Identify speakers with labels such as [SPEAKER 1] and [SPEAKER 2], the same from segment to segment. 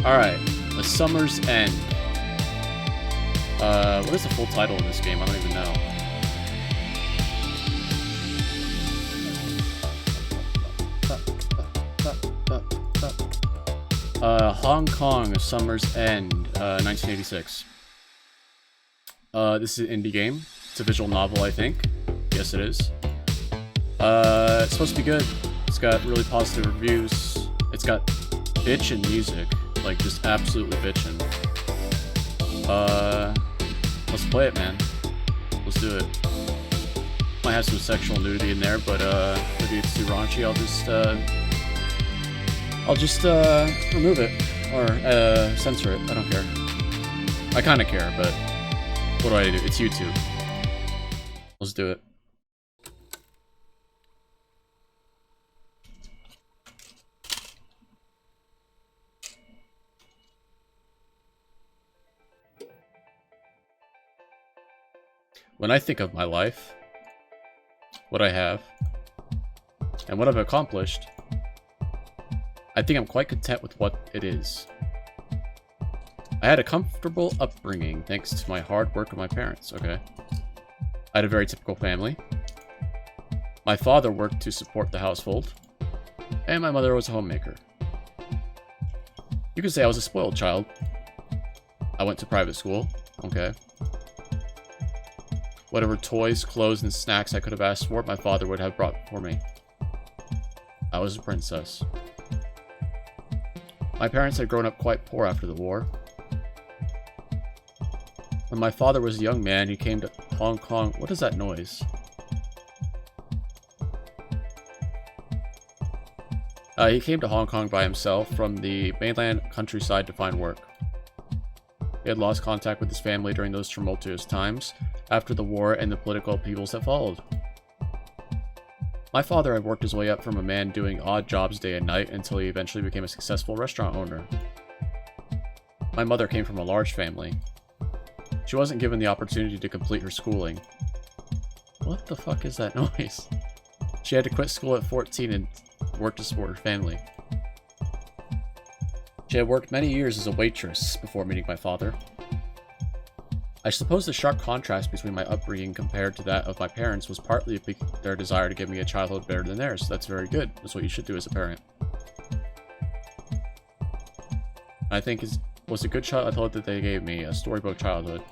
[SPEAKER 1] Alright, A Summer's End. What is the full title of this game? I don't even know. Hong Kong, A Summer's End, 1986. This is an indie game. It's a visual novel, I think. Yes, it is. It's supposed to be good. It's got really positive reviews. It's got bitchin' music. Like, just absolutely bitchin'. Let's play it, man. Let's do it. Might have some sexual nudity in there, but, maybe it's too raunchy. I'll just remove it. Or, censor it. I don't care. I kinda care, but what do I do? It's YouTube. Let's do it. When I think of my life, what I have, and what I've accomplished, I think I'm quite content with what it is. I had a comfortable upbringing thanks to my hard work of my parents, okay? I had a very typical family. My father worked to support the household, and my mother was a homemaker. You could say I was a spoiled child. I went to private school, okay? Whatever toys, clothes, and snacks I could have asked for, my father would have brought for me. I was a princess. My parents had grown up quite poor after the war. When my father was a young man, he came to Hong Kong. What is that noise? He came to Hong Kong by himself from the mainland countryside to find work. He had lost contact with his family during those tumultuous times after the war and the political upheavals that followed. My father had worked his way up from a man doing odd jobs day and night until he eventually became a successful restaurant owner. My mother came from a large family. She wasn't given the opportunity to complete her schooling. What the fuck is that noise? She had to quit school at 14 and work to support her family. She had worked many years as a waitress before meeting my father. I suppose the sharp contrast between my upbringing compared to that of my parents was partly their desire to give me a childhood better than theirs. That's very good. That's what you should do as a parent. I think it was a good childhood that they gave me, a storybook childhood.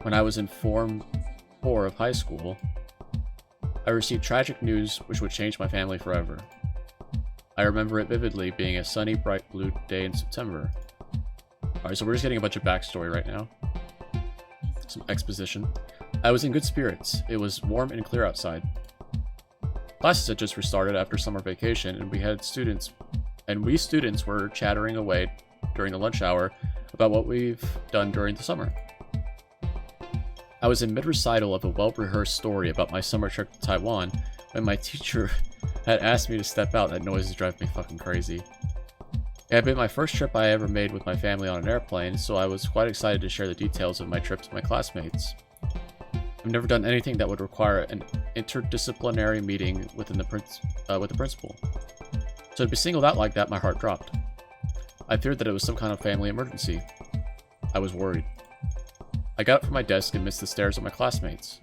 [SPEAKER 1] When I was in Form 4 of high school, I received tragic news which would change my family forever. I remember it vividly, being a sunny, bright blue day in September. Alright, so we're just getting a bunch of backstory right now. Some exposition. I was in good spirits. It was warm and clear outside. Classes had just restarted after summer vacation, and we students were chattering away during the lunch hour about what we've done during the summer. I was in mid-recital of a well-rehearsed story about my summer trip to Taiwan when my teacher had asked me to step out. That noise is driving me fucking crazy. It had been my first trip I ever made with my family on an airplane, so I was quite excited to share the details of my trip to my classmates. I've never done anything that would require an interdisciplinary meeting with the principal. So to be singled out like that, my heart dropped. I feared that it was some kind of family emergency. I was worried. I got up from my desk and missed the stares of my classmates,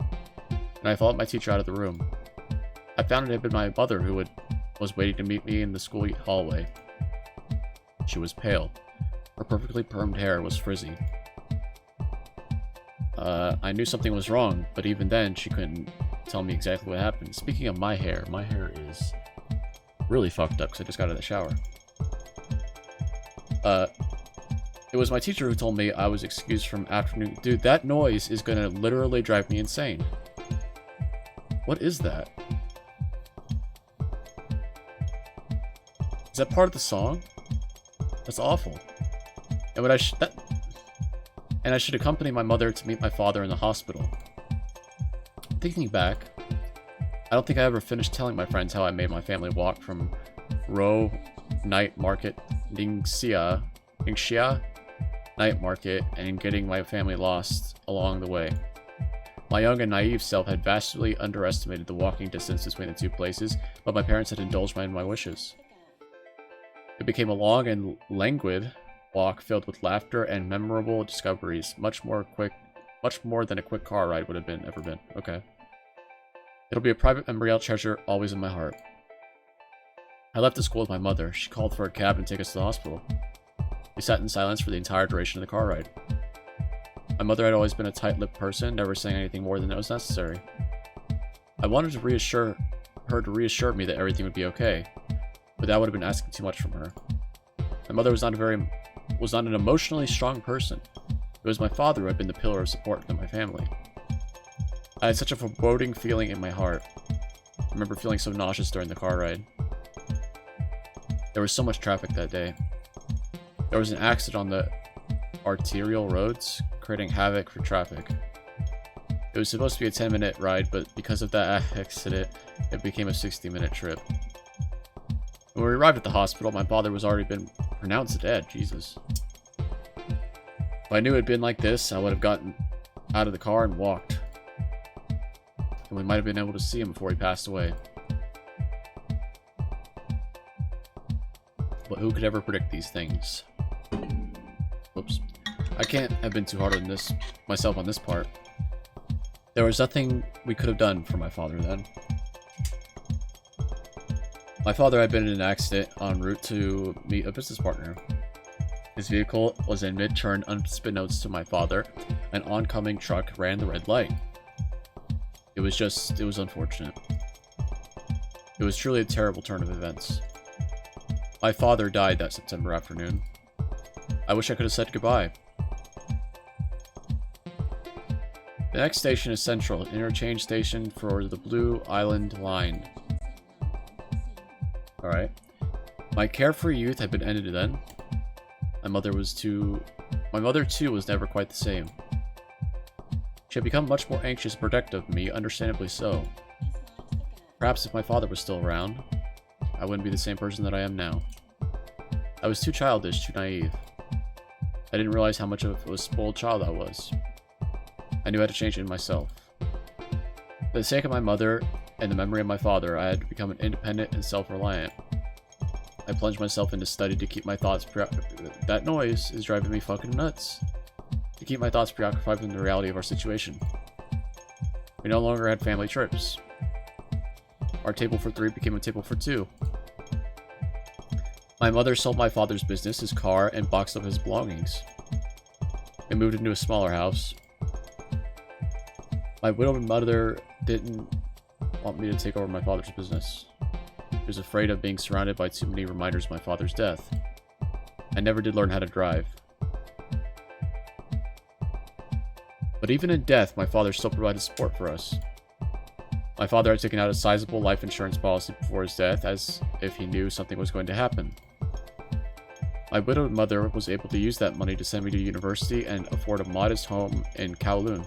[SPEAKER 1] and I followed my teacher out of the room. I found it had been my mother who was waiting to meet me in the school hallway. She was pale. Her perfectly permed hair was frizzy. I knew something was wrong, but even then, she couldn't tell me exactly what happened. Speaking of my hair is really fucked up because I just got out of the shower. It was my teacher who told me I was excused from afternoon. Dude, that noise is gonna literally drive me insane. What is that? Is that part of the song? That's awful. And I should accompany my mother to meet my father in the hospital. Thinking back, I don't think I ever finished telling my friends how I made my family walk from Row Night Market, Ningxia Night Market, and getting my family lost along the way. My young and naive self had vastly underestimated the walking distance between the two places, but my parents had indulged in my wishes. It became a long and languid walk filled with laughter and memorable discoveries, much more than a quick car ride would have ever been. Okay. It'll be a private memory I'll treasure, always in my heart. I left the school with my mother. She called for a cab and take us to the hospital. We sat in silence for the entire duration of the car ride. My mother had always been a tight-lipped person, never saying anything more than it was necessary. I wanted to reassure me that everything would be okay, but that would have been asking too much from her. My mother was not an emotionally strong person. It was my father who had been the pillar of support in my family. I had such a foreboding feeling in my heart. I remember feeling so nauseous during the car ride. There was so much traffic that day. There was an accident on the arterial roads, creating havoc for traffic. It was supposed to be a 10-minute ride, but because of that accident, it became a 60-minute trip. When we arrived at the hospital, my father was already been pronounced dead. Jesus. If I knew it had been like this, I would have gotten out of the car and walked. And we might have been able to see him before he passed away. But who could ever predict these things? Whoops. I can't have been too hard on myself on this part. There was nothing we could have done for my father then. My father had been in an accident en route to meet a business partner. His vehicle was in mid-turn unbeknownst to my father. An oncoming truck ran the red light. It was unfortunate. It was truly a terrible turn of events. My father died that September afternoon. I wish I could have said goodbye. The next station is Central, an interchange station for the Blue Island Line. Alright. My carefree youth had been ended then. My mother too was never quite the same. She had become much more anxious and protective of me, understandably so. Perhaps if my father was still around, I wouldn't be the same person that I am now. I was too childish, too naive. I didn't realize how much of a spoiled child I was. I knew how to change it in myself. For the sake of my mother and the memory of my father, I had to become independent and self-reliant. I plunged myself into study to keep my thoughts that noise is driving me fucking nuts. To keep my thoughts preoccupied with the reality of our situation. We no longer had family trips. Our table for 3 became a table for 2. My mother sold my father's business, his car, and boxed up his belongings. We moved into a smaller house. My widowed mother didn't want me to take over my father's business. She was afraid of being surrounded by too many reminders of my father's death. I never did learn how to drive. But even in death, my father still provided support for us. My father had taken out a sizable life insurance policy before his death, as if he knew something was going to happen. My widowed mother was able to use that money to send me to university and afford a modest home in Kowloon.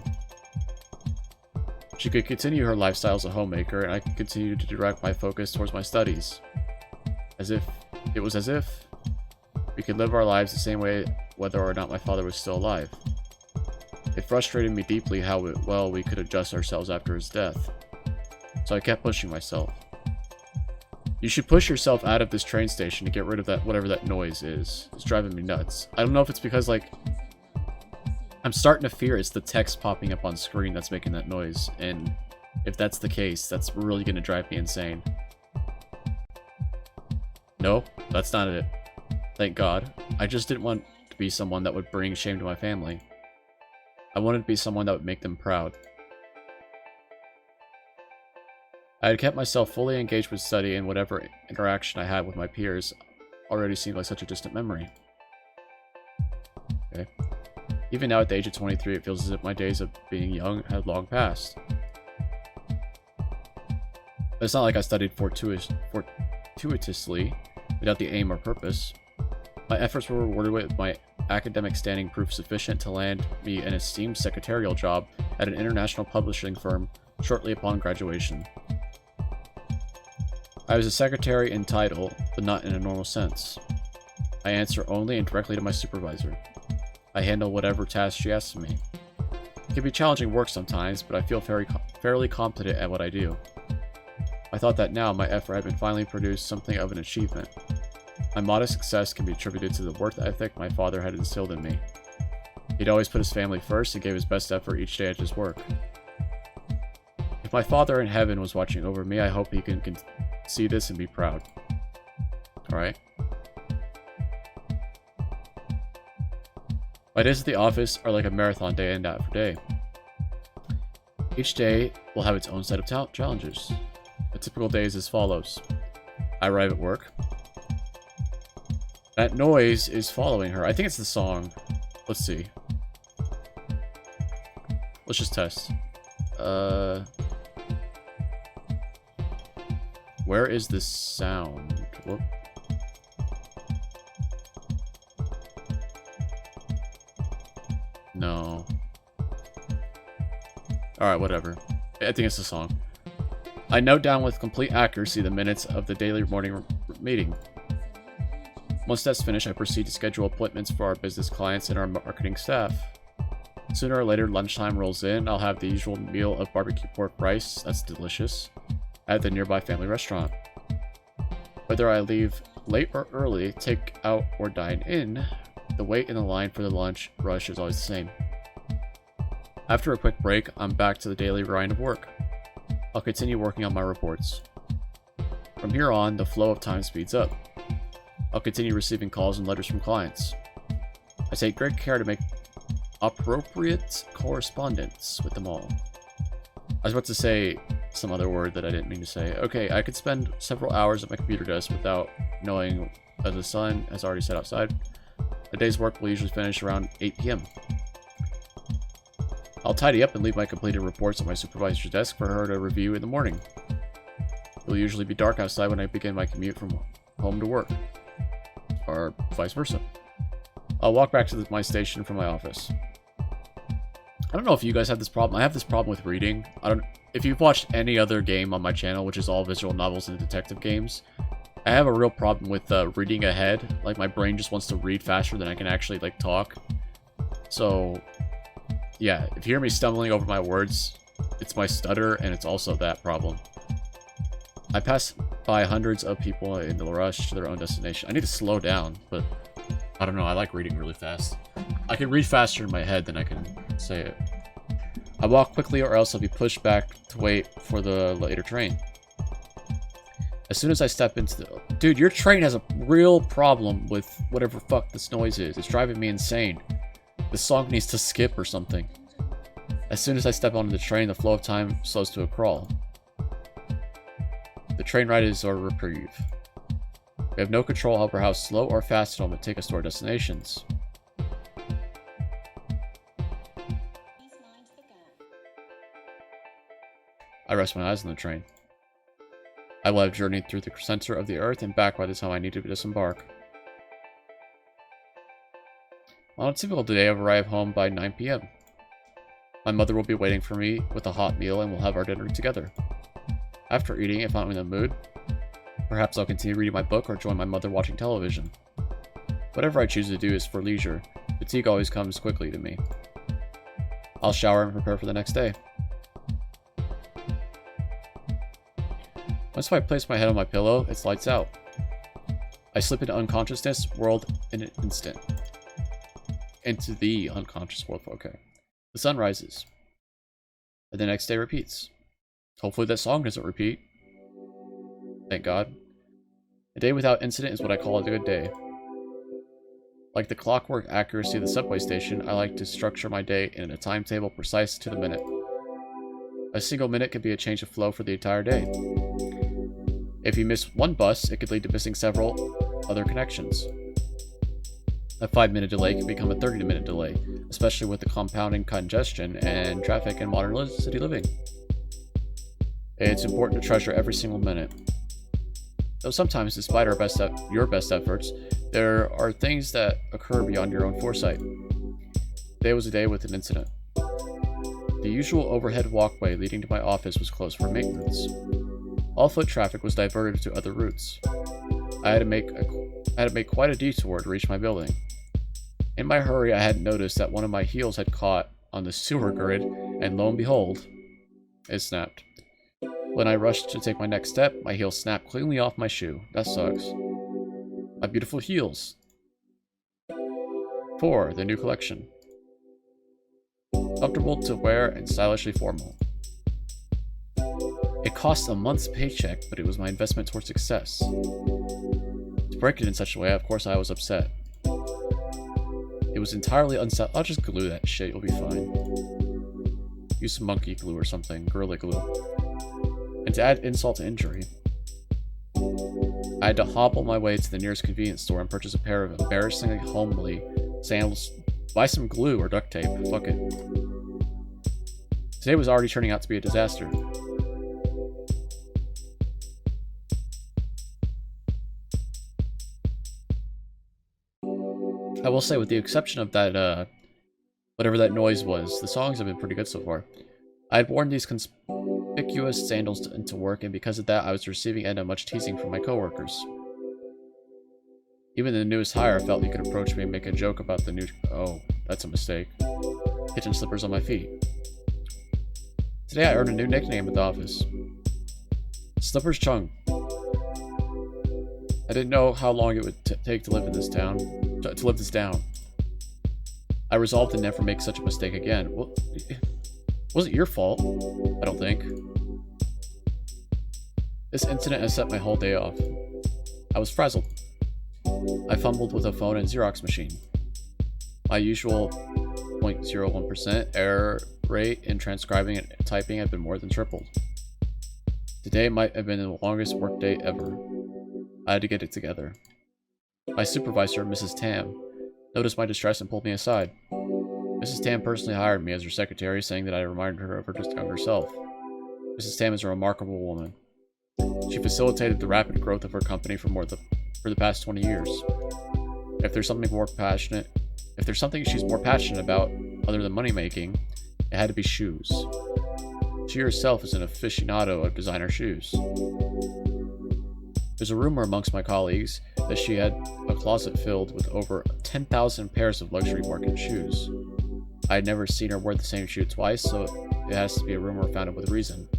[SPEAKER 1] She could continue her lifestyle as a homemaker, and I could continue to direct my focus towards my studies. It was as if we could live our lives the same way whether or not my father was still alive. It frustrated me deeply how well we could adjust ourselves after his death. So I kept pushing myself. You should push yourself out of this train station to get rid of that, whatever that noise is. It's driving me nuts. I don't know if it's because, like, I'm starting to fear it's the text popping up on screen that's making that noise. And if that's the case, that's really going to drive me insane. No, that's not it. Thank God. I just didn't want to be someone that would bring shame to my family. I wanted to be someone that would make them proud. I had kept myself fully engaged with study, and whatever interaction I had with my peers already seemed like such a distant memory. Okay. Even now at the age of 23, it feels as if my days of being young had long passed. But it's not like I studied fortuitously, without the aim or purpose. My efforts were rewarded with my academic standing proof sufficient to land me an esteemed secretarial job at an international publishing firm shortly upon graduation. I was a secretary in title, but not in a normal sense. I answer only and directly to my supervisor. I handle whatever task she asks of me. It can be challenging work sometimes, but I feel fairly competent at what I do. I thought that now my effort had been finally produced something of an achievement. My modest success can be attributed to the work ethic my father had instilled in me. He'd always put his family first and gave his best effort each day at his work. If my father in heaven was watching over me, I hope he can see this and be proud. Alright. My days at the office are like a marathon day and after day. Each day will have its own set of challenges. A typical day is as follows. I arrive at work. That noise is following her. I think it's the song. Let's see. Let's just test. Where is this sound? Whoop. No. Alright, whatever. I think it's the song. I note down with complete accuracy the minutes of the daily morning meeting. Once that's finished, I proceed to schedule appointments for our business clients and our marketing staff. Sooner or later, lunchtime rolls in. I'll have the usual meal of barbecue pork rice, that's delicious, at the nearby family restaurant. Whether I leave late or early, take out or dine in, the wait in the line for the lunch rush is always the same. After a quick break, I'm back to the daily grind of work. I'll continue working on my reports. From here on, the flow of time speeds up. I'll continue receiving calls and letters from clients. I take great care to make appropriate correspondence with them all. I was about to say some other word that I didn't mean to say. Okay, I could spend several hours at my computer desk without knowing that the sun has already set outside. The day's work will usually finish around 8 p.m. I'll tidy up and leave my completed reports at my supervisor's desk for her to review in the morning. It will usually be dark outside when I begin my commute from home to work, or vice versa. I'll walk back to my station from my office. I don't know if you guys have this problem. I have this problem with reading. If you've watched any other game on my channel, which is all visual novels and detective games, I have a real problem with reading ahead. Like, my brain just wants to read faster than I can actually, like, talk. So, yeah, if you hear me stumbling over my words, it's my stutter, and it's also that problem. I pass by hundreds of people in the rush to their own destination. I need to slow down, but I don't know, I like reading really fast. I can read faster in my head than I can say it. I walk quickly or else I'll be pushed back to wait for the later train. As soon as I step into the... Dude, your train has a real problem with whatever fuck this noise is. It's driving me insane. The song needs to skip or something. As soon as I step onto the train, the flow of time slows to a crawl. The train ride is our reprieve. We have no control over how slow or fast it'll take us to our destinations. I rest my eyes on the train. I will have journeyed through the center of the earth and back by the time I need to disembark. On a typical day, I arrive home by 9 p.m. My mother will be waiting for me with a hot meal and we'll have our dinner together. After eating, if I'm in the mood, perhaps I'll continue reading my book or join my mother watching television. Whatever I choose to do is for leisure. Fatigue always comes quickly to me. I'll shower and prepare for the next day. Once I place my head on my pillow, it's lights out. I slip into unconsciousness world in an instant. Into the unconscious world, okay. The sun rises. And the next day repeats. Hopefully that song doesn't repeat. Thank God. A day without incident is what I call a good day. Like the clockwork accuracy of the subway station, I like to structure my day in a timetable precise to the minute. A single minute could be a change of flow for the entire day. If you miss one bus, it could lead to missing several other connections. A 5-minute delay can become a 30-minute delay, especially with the compounding congestion and traffic in modern city living. It's important to treasure every single minute. Though sometimes, despite your best efforts, there are things that occur beyond your own foresight. Today was a day with an incident. The usual overhead walkway leading to my office was closed for maintenance. All foot traffic was diverted to other routes. I had to make quite a detour to reach my building. In my hurry, I hadn't noticed that one of my heels had caught on the sewer grid, and lo and behold, it snapped. When I rushed to take my next step, my heel snapped cleanly off my shoe. That sucks. My beautiful heels. 4. The new collection. Comfortable to wear and stylishly formal. It cost a month's paycheck, but it was my investment towards success. To break it in such a way, of course I was upset. It was entirely unset. I'll just glue that shit, you'll be fine. Use some monkey glue or something, Gorilla Glue. And to add insult to injury, I had to hobble my way to the nearest convenience store and purchase a pair of embarrassingly homely sandals. Buy some glue or duct tape, fuck it. Today was already turning out to be a disaster. I will say, with the exception of that, whatever that noise was, the songs have been pretty good so far. I had worn these conspicuous sandals into work, and because of that, I was receiving end of much teasing from my coworkers. Even the newest hire felt he could approach me and make a joke about the new— oh, that's a mistake. Kitchen slippers on my feet. Today I earned a new nickname at the office. Slippers Chung. I didn't know how long it would take to live in this town. To live this down. I resolved to never make such a mistake again. Well, it wasn't your fault, I don't think. This incident has set my whole day off. I was frazzled. I fumbled with a phone and Xerox machine. My usual 0.01% error rate in transcribing and typing had been more than tripled. Today might have been the longest workday ever. I had to get it together. My supervisor, Mrs. Tam, noticed my distress and pulled me aside. Mrs. Tam personally hired me as her secretary, saying that I reminded her of her younger self. Mrs. Tam is a remarkable woman. She facilitated the rapid growth of her company for the past 20 years. If there's something she's more passionate about other than money making, it had to be shoes. She herself is an aficionado of designer shoes. There's a rumor amongst my colleagues that she had a closet filled with over 10,000 pairs of luxury market shoes. I had never seen her wear the same shoe twice, so it has to be a rumor founded with reason.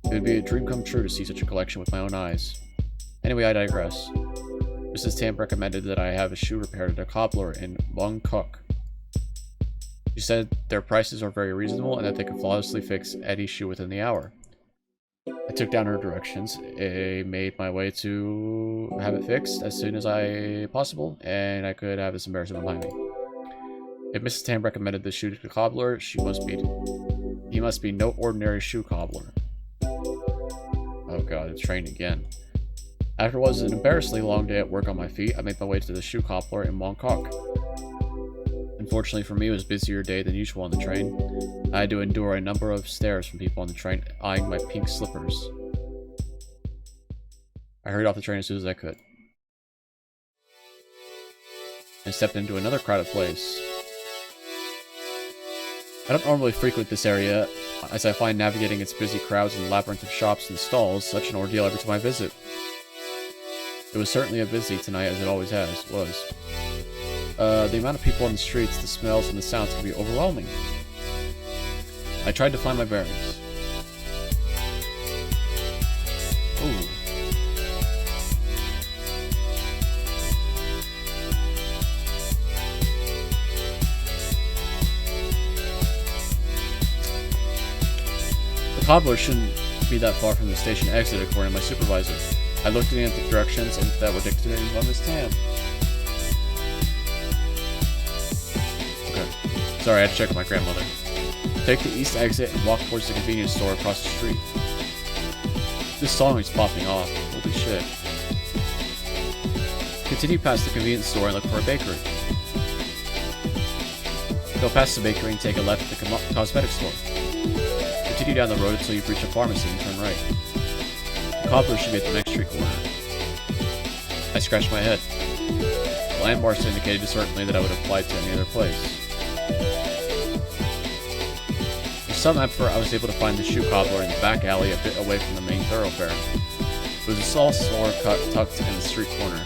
[SPEAKER 1] It would be a dream come true to see such a collection with my own eyes. Anyway, I digress. Mrs. Tam recommended that I have a shoe repaired at a cobbler in Bangkok. She said their prices are very reasonable and that they could flawlessly fix Eddie's shoe within the hour. I took down her directions, made my way to have it fixed as soon as possible, and I could have this embarrassment behind me. If Mrs. Tam recommended this shoe to the cobbler, he must be no ordinary shoe cobbler. Oh god, it's raining again. After what was an embarrassingly long day at work on my feet, I made my way to the shoe cobbler in Bangkok. Unfortunately for me, it was a busier day than usual on the train. I had to endure a number of stares from people on the train eyeing my pink slippers. I hurried off the train as soon as I could. I stepped into another crowded place. I don't normally frequent this area, as I find navigating its busy crowds and labyrinth of shops and stalls such an ordeal every time I visit. It was certainly a busy tonight, as it always was. The amount of people on the streets, the smells, and the sounds can be overwhelming. I tried to find my bearings. Ooh. The cobbler shouldn't be that far from the station exit, according to my supervisor. I looked in the directions that were dictated by Miss Tam. Okay. Sorry, I had to check with my grandmother. Take the east exit and walk towards the convenience store across the street. This song is popping off. Holy shit. Continue past the convenience store and look for a bakery. Go past the bakery and take a left at the cosmetics store. Continue down the road until you reach a pharmacy and turn right. The cobbler should be at the next street corner. I scratched my head. The landmarks indicated certainly that I would have applied to any other place. With some effort, I was able to find the shoe cobbler in the back alley a bit away from the main thoroughfare. It was a small store tucked in the street corner.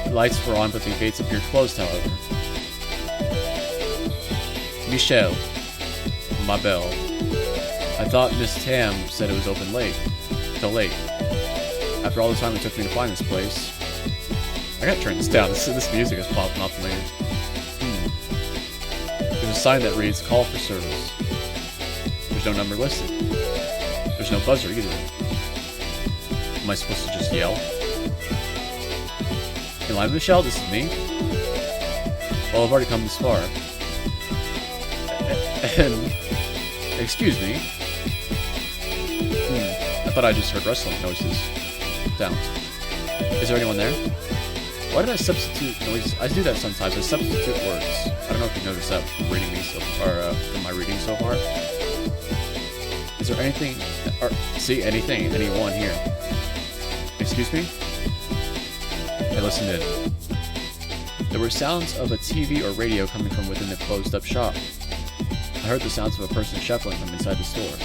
[SPEAKER 1] The lights were on, but the gates appeared closed, however. Michelle. My bell. I thought Miss Tam said it was open late. Till late. After all the time it took me to find this place... I gotta turn this down. This music is popping off in my ears. There's a sign that reads, "Call for service." There's no number listed. There's no buzzer either. Am I supposed to just yell? Hey, Lime Michelle, this is me. Well, I've already come this far. And... excuse me. I thought I just heard rustling noises. Sounds. Is there anyone there? Why did I substitute noises? I do that sometimes. I substitute words. I don't know if you noticed that from reading me from my reading so far. Is there anything, or see anything, anyone here? Excuse me? I listened in. There were sounds of a TV or radio coming from within the closed-up shop. I heard the sounds of a person shuffling from inside the store.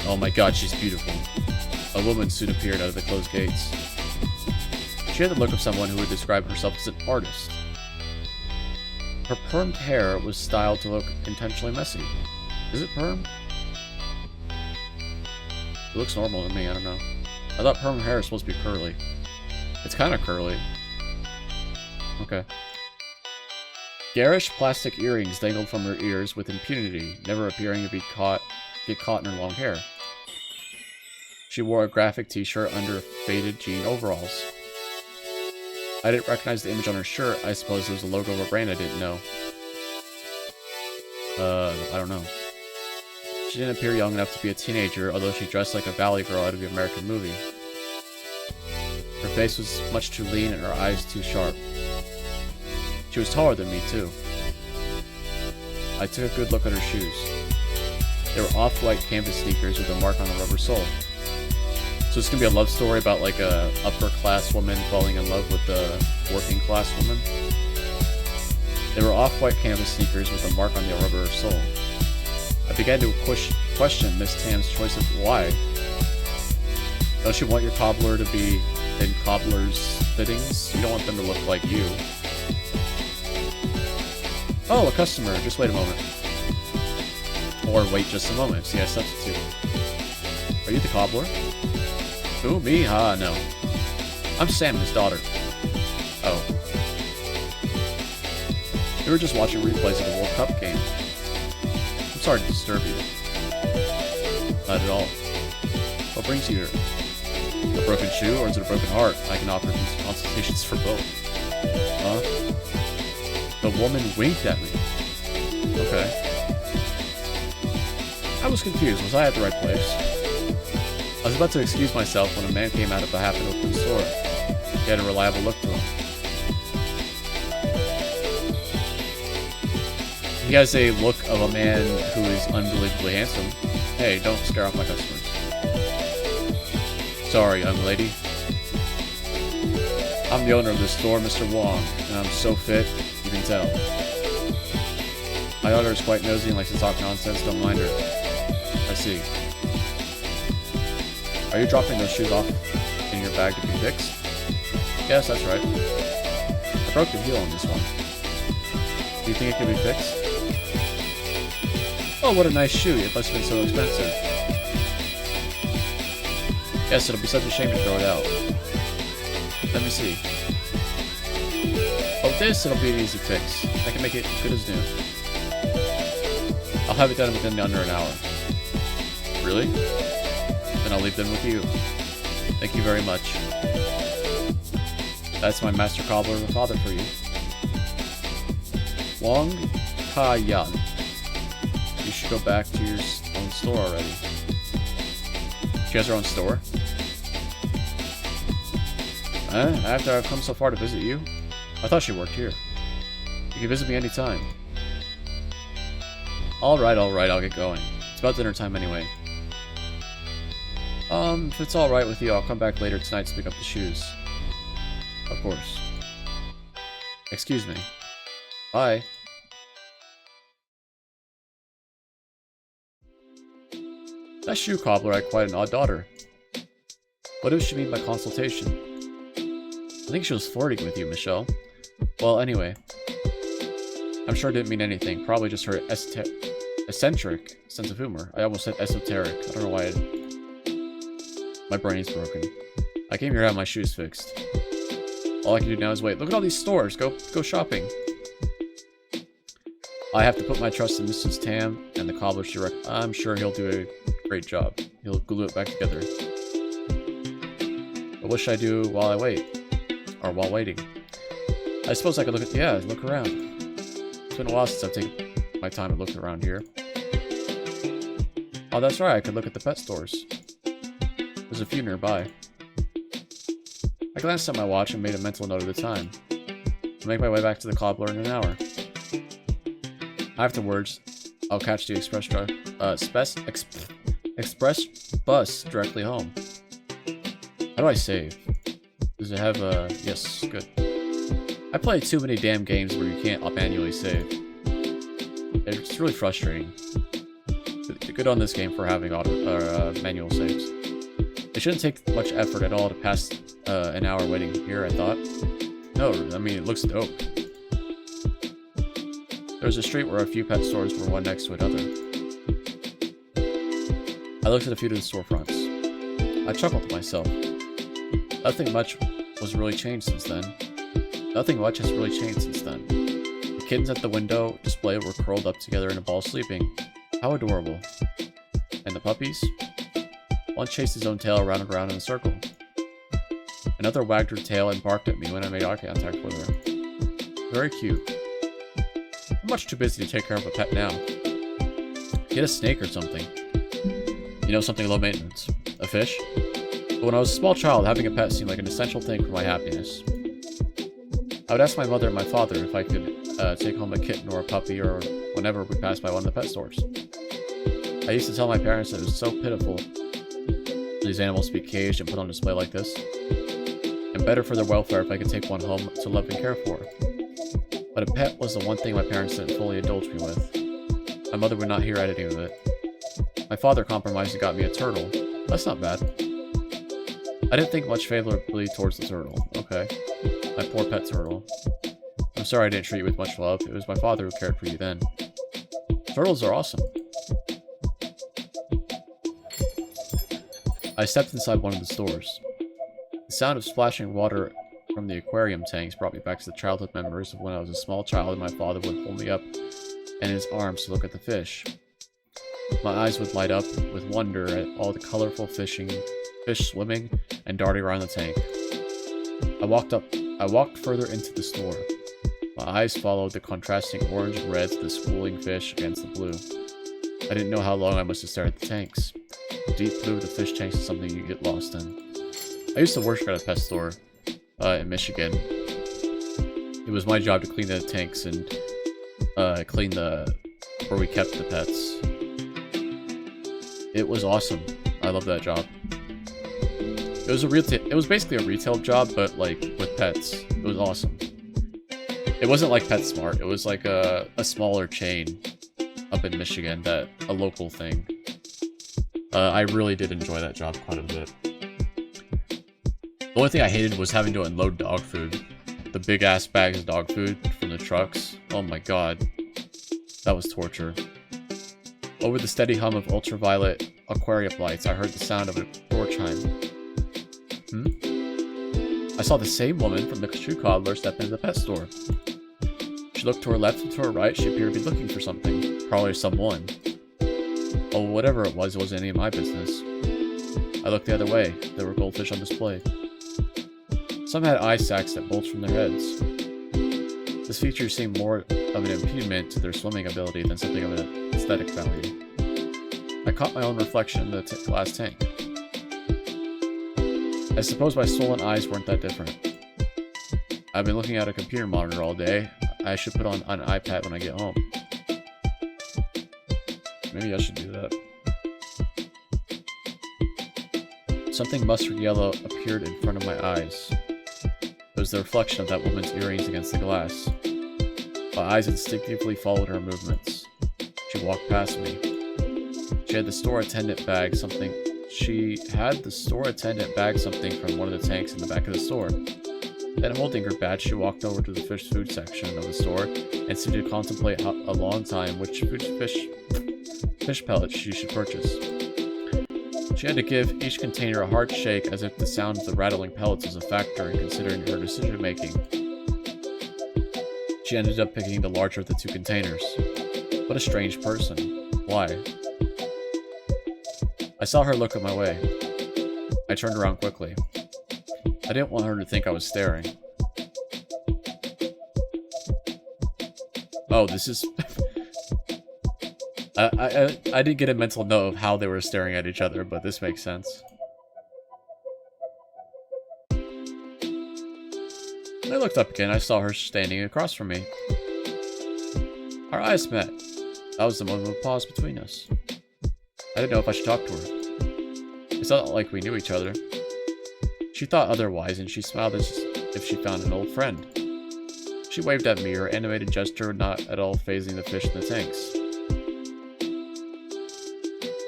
[SPEAKER 1] Oh my god, she's beautiful. A woman soon appeared out of the closed gates. She had the look of someone who would describe herself as an artist. Her permed hair was styled to look intentionally messy. Is it perm? It looks normal to me, I don't know. I thought perm hair was supposed to be curly. It's kind of curly. Okay. Garish plastic earrings dangled from her ears with impunity, never appearing to get caught in her long hair. She wore a graphic t-shirt under faded jean overalls. I didn't recognize the image on her shirt. I suppose it was the logo of a brand I didn't know. I don't know. She didn't appear young enough to be a teenager, although she dressed like a valley girl out of the American movie. Her face was much too lean and her eyes too sharp. She was taller than me, too. I took a good look at her shoes. They were off-white canvas sneakers with a mark on the rubber sole. So it's gonna be a love story about like a upper-class woman falling in love with a working-class woman. They were off-white canvas sneakers with a mark on the rubber sole. I began to question Miss Tam's choice of why. Don't you want your cobbler to be in cobbler's fittings? You don't want them to look like you. Oh, a customer. Just wait a moment. Or wait just a moment. See, I substitute. Are you the cobbler? Who, me? Ah, no. I'm Sam, his daughter. Oh. We were just watching replays of the World Cup game. I'm sorry to disturb you. Not at all. What brings you here? A broken shoe, or is it a broken heart? I can offer consultations for both. Huh? The woman winked at me. Okay. I was confused. Was I at the right place? I was about to excuse myself when a man came out of the half-open store. He had a reliable look to him. He has a look of a man who is unbelievably handsome. Hey, don't scare off my customers. Sorry, young lady. I'm the owner of this store, Mr. Wong, and I'm so fit, you can tell. My daughter is quite nosy and likes to talk nonsense, don't mind her. I see. Are you dropping those shoes off in your bag to be fixed? Yes, that's right. I broke the heel on this one. Do you think it can be fixed? Oh, what a nice shoe. It must have been so expensive. Yes, it'll be such a shame to throw it out. Let me see. Oh, this, it'll be an easy fix. I can make it good as new. I'll have it done within under an hour. Really? Then I'll leave them with you. Thank you very much. That's my master cobbler and father for you. Wong Ka-yan. You should go back to your own store already. She has her own store? After I've come so far to visit you? I thought she worked here. You can visit me anytime. Alright, I'll get going. It's about dinner time anyway. If it's alright with you, I'll come back later tonight to pick up the shoes. Of course. Excuse me. Bye. That shoe cobbler had quite an odd daughter. What does she mean by consultation? I think she was flirting with you, Michelle. Well, anyway. I'm sure it didn't mean anything. Probably just her eccentric sense of humor. I almost said esoteric. I don't know why My brain's broken. I came here to have my shoes fixed. All I can do now is wait. Look at all these stores. Go shopping. I have to put my trust in Mrs. Tam and the cobbler she I'm sure he'll do a great job. He'll glue it back together. But what should I do while I wait? Or while waiting? I suppose I could look around. It's been a while since I've taken my time to look around here. Oh, that's right, I could look at the pet stores. There's a few nearby. I glanced at my watch and made a mental note of the time. I'll make my way back to the cobbler in an hour. Afterwards, I'll catch the express bus directly home. How do I save? Does it have a... Yes, good. I play too many damn games where you can't manually save. It's really frustrating. Good on this game for having manual saves. It shouldn't take much effort at all to pass an hour waiting here, I thought. No, I mean, it looks dope. There was a street where a few pet stores were one next to another. I looked at a few of the storefronts. I chuckled to myself. Nothing much has really changed since then. The kittens at the window display were curled up together in a ball sleeping. How adorable. And the puppies? One chased his own tail around and around in a circle. Another wagged her tail and barked at me when I made eye contact with her. Very cute. I'm much too busy to take care of a pet now. Get a snake or something. You know, something low maintenance. A fish? But when I was a small child, having a pet seemed like an essential thing for my happiness. I would ask my mother and my father if I could take home a kitten or a puppy or whenever we passed by one of the pet stores. I used to tell my parents that it was so pitiful for these animals to be caged and put on display like this, and better for their welfare if I could take one home to love and care for. But a pet was the one thing my parents didn't fully indulge me with. My mother would not hear any of it. My father compromised and got me a turtle. That's not bad. I didn't think much favorably towards the turtle. Okay. My poor pet turtle. I'm sorry I didn't treat you with much love. It was my father who cared for you then. Turtles are awesome. I stepped inside one of the stores. The sound of splashing water from the aquarium tanks brought me back to the childhood memories of when I was a small child and my father would pull me up in his arms to look at the fish. My eyes would light up with wonder at all the colorful fish swimming and darting around the tank. I walked further into the store. My eyes followed the contrasting orange and reds of the schooling fish against the blue. I didn't know how long I must have stared at the tanks. The deep blue of the fish tanks is something you get lost in. I used to work at a pet store in Michigan. It was my job to clean the tanks and clean where we kept the pets. It was awesome. I love that job. It was basically a retail job, but like with pets. It was awesome. It wasn't like PetSmart. It was like a smaller chain up in Michigan, a local thing. I really did enjoy that job quite a bit. The only thing I hated was having to unload dog food. The big ass bags of dog food from the trucks. Oh my god. That was torture. Over the steady hum of ultraviolet aquarium lights, I heard the sound of a door chime. I saw the same woman from the shoe cobbler step into the pet store. She looked to her left and to her right. She appeared to be looking for something. Probably someone. Oh, whatever it wasn't any of my business. I looked the other way. There were goldfish on display. Some had eye sacs that bulged from their heads. This feature seemed more of an impediment to their swimming ability than something of an aesthetic value. I caught my own reflection in the glass tank. I suppose my swollen eyes weren't that different. I've been looking at a computer monitor all day. I should put on an iPad when I get home. Maybe I should do that. Something mustard yellow appeared in front of my eyes. It was the reflection of that woman's earrings against the glass. My eyes instinctively followed her movements. She walked past me. She had the store attendant bag something from one of the tanks in the back of the store. Then, holding her badge, she walked over to the fish food section of the store and seemed to contemplate a long time which fish pellets she should purchase. She had to give each container a hard shake as if the sound of the rattling pellets was a factor in considering her decision-making. She ended up picking the larger of the 2 containers. What a strange person. Why? I saw her look at my way. I turned around quickly. I didn't want her to think I was staring. Oh, this is... I didn't get a mental note of how they were staring at each other, but this makes sense. When I looked up again, I saw her standing across from me. Our eyes met. That was the moment of pause between us. I didn't know if I should talk to her. It felt like we knew each other. She thought otherwise, and she smiled as if she found an old friend. She waved at me, her animated gesture not at all phasing the fish in the tanks.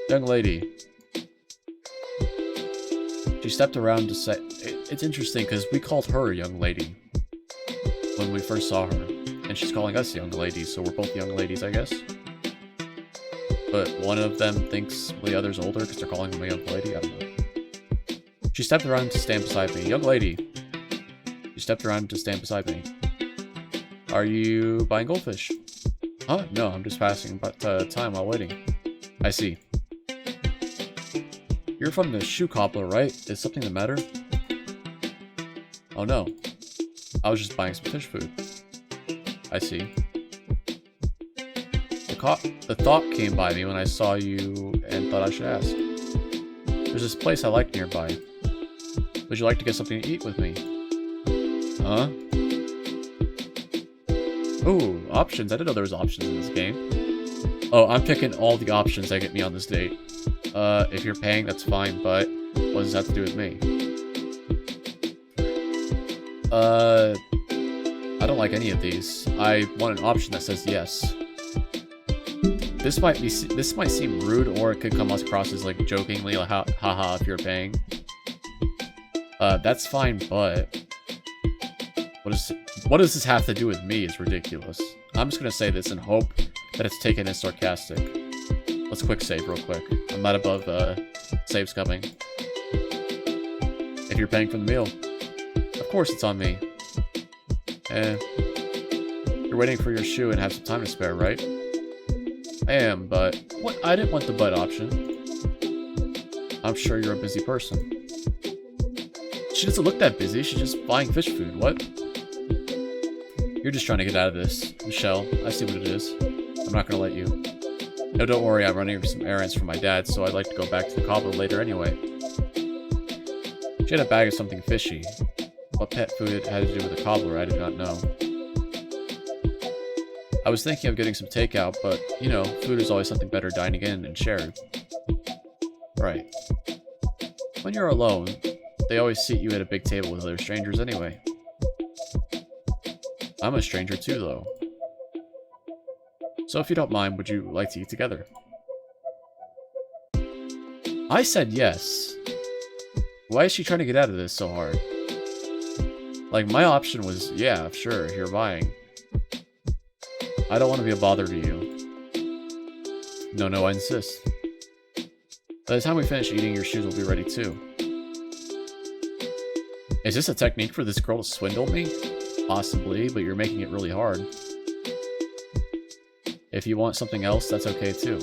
[SPEAKER 1] Young lady. She stepped around to say... It's interesting, because we called her a young lady when we first saw her. And she's calling us young ladies, so we're both young ladies, I guess. But one of them thinks the other's older because they're calling him a young lady? I don't know. She stepped around to stand beside me. Young lady. She stepped around to stand beside me. Are you buying goldfish? Huh? No, I'm just passing time while waiting. I see. You're from the shoe cobbler, right? Is something the matter? Oh no. I was just buying some fish food. I see. The thought came by me when I saw you and thought I should ask. There's this place I like nearby. Would you like to get something to eat with me? Huh? Ooh, options. I didn't know there was options in this game. Oh, I'm picking all the options that get me on this date. If you're paying, that's fine, but what does that have to do with me? I don't like any of these. I want an option that says yes. This might seem rude, or it could come across as like jokingly, like haha if you're paying. That's fine, but what does this have to do with me is ridiculous. I'm just gonna say this and hope that it's taken as sarcastic. Let's quick save real quick. I'm not above saves coming. If you're paying for the meal, of course it's on me. You're waiting for your shoe and have some time to spare, right? I am, but... What? I didn't want the but option. I'm sure you're a busy person. She doesn't look that busy, she's just buying fish food, what? You're just trying to get out of this. Michelle, I see what it is. I'm not gonna let you. No, don't worry, I'm running some errands for my dad, so I'd like to go back to the cobbler later anyway. She had a bag of something fishy. What pet food it had to do with the cobbler, I did not know. I was thinking of getting some takeout, but, you know, food is always something better dining in and shared. Right. When you're alone, they always seat you at a big table with other strangers anyway. I'm a stranger too, though. So if you don't mind, would you like to eat together? I said yes. Why is she trying to get out of this so hard? Like, my option was, yeah, sure, you're buying. I don't want to be a bother to you. No, I insist. By the time we finish eating, your shoes will be ready too. Is this a technique for this girl to swindle me? Possibly, but you're making it really hard. If you want something else, that's okay too.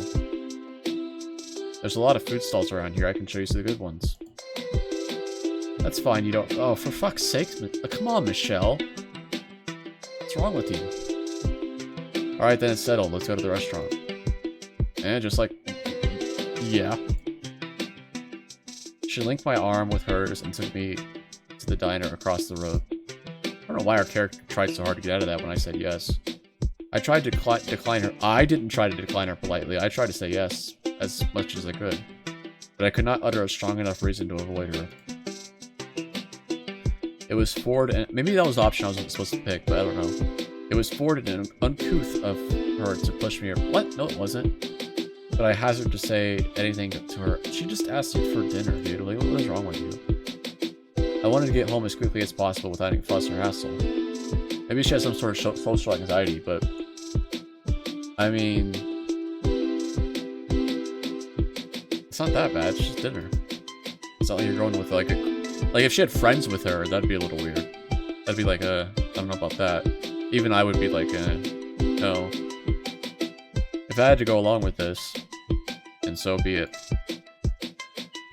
[SPEAKER 1] There's a lot of food stalls around here, I can show you some good ones. That's fine, you don't- Oh, for fuck's sake, come on, Michelle. What's wrong with you? Alright, then it's settled. Let's go to the restaurant. And just like... Yeah. She linked my arm with hers and took me to the diner across the road. I don't know why our character tried so hard to get out of that when I said yes. I tried to decline her. I didn't try to decline her politely. I tried to say yes as much as I could. But I could not utter a strong enough reason to avoid her. It was forward and... Maybe that was the option I was supposed to pick, but I don't know. It was forwarded and uncouth of her to push me. What? No, it wasn't. But I hazarded to say anything to her. She just asked you for dinner, dude. Like, what is wrong with you? I wanted to get home as quickly as possible without any fuss or hassle. Maybe she has some sort of social anxiety, but... I mean... It's not that bad. It's just dinner. It's not like you're going with like a... Like, if she had friends with her, that'd be a little weird. That'd be like, I don't know about that. Even I would be like, no. If I had to go along with this, and so be it.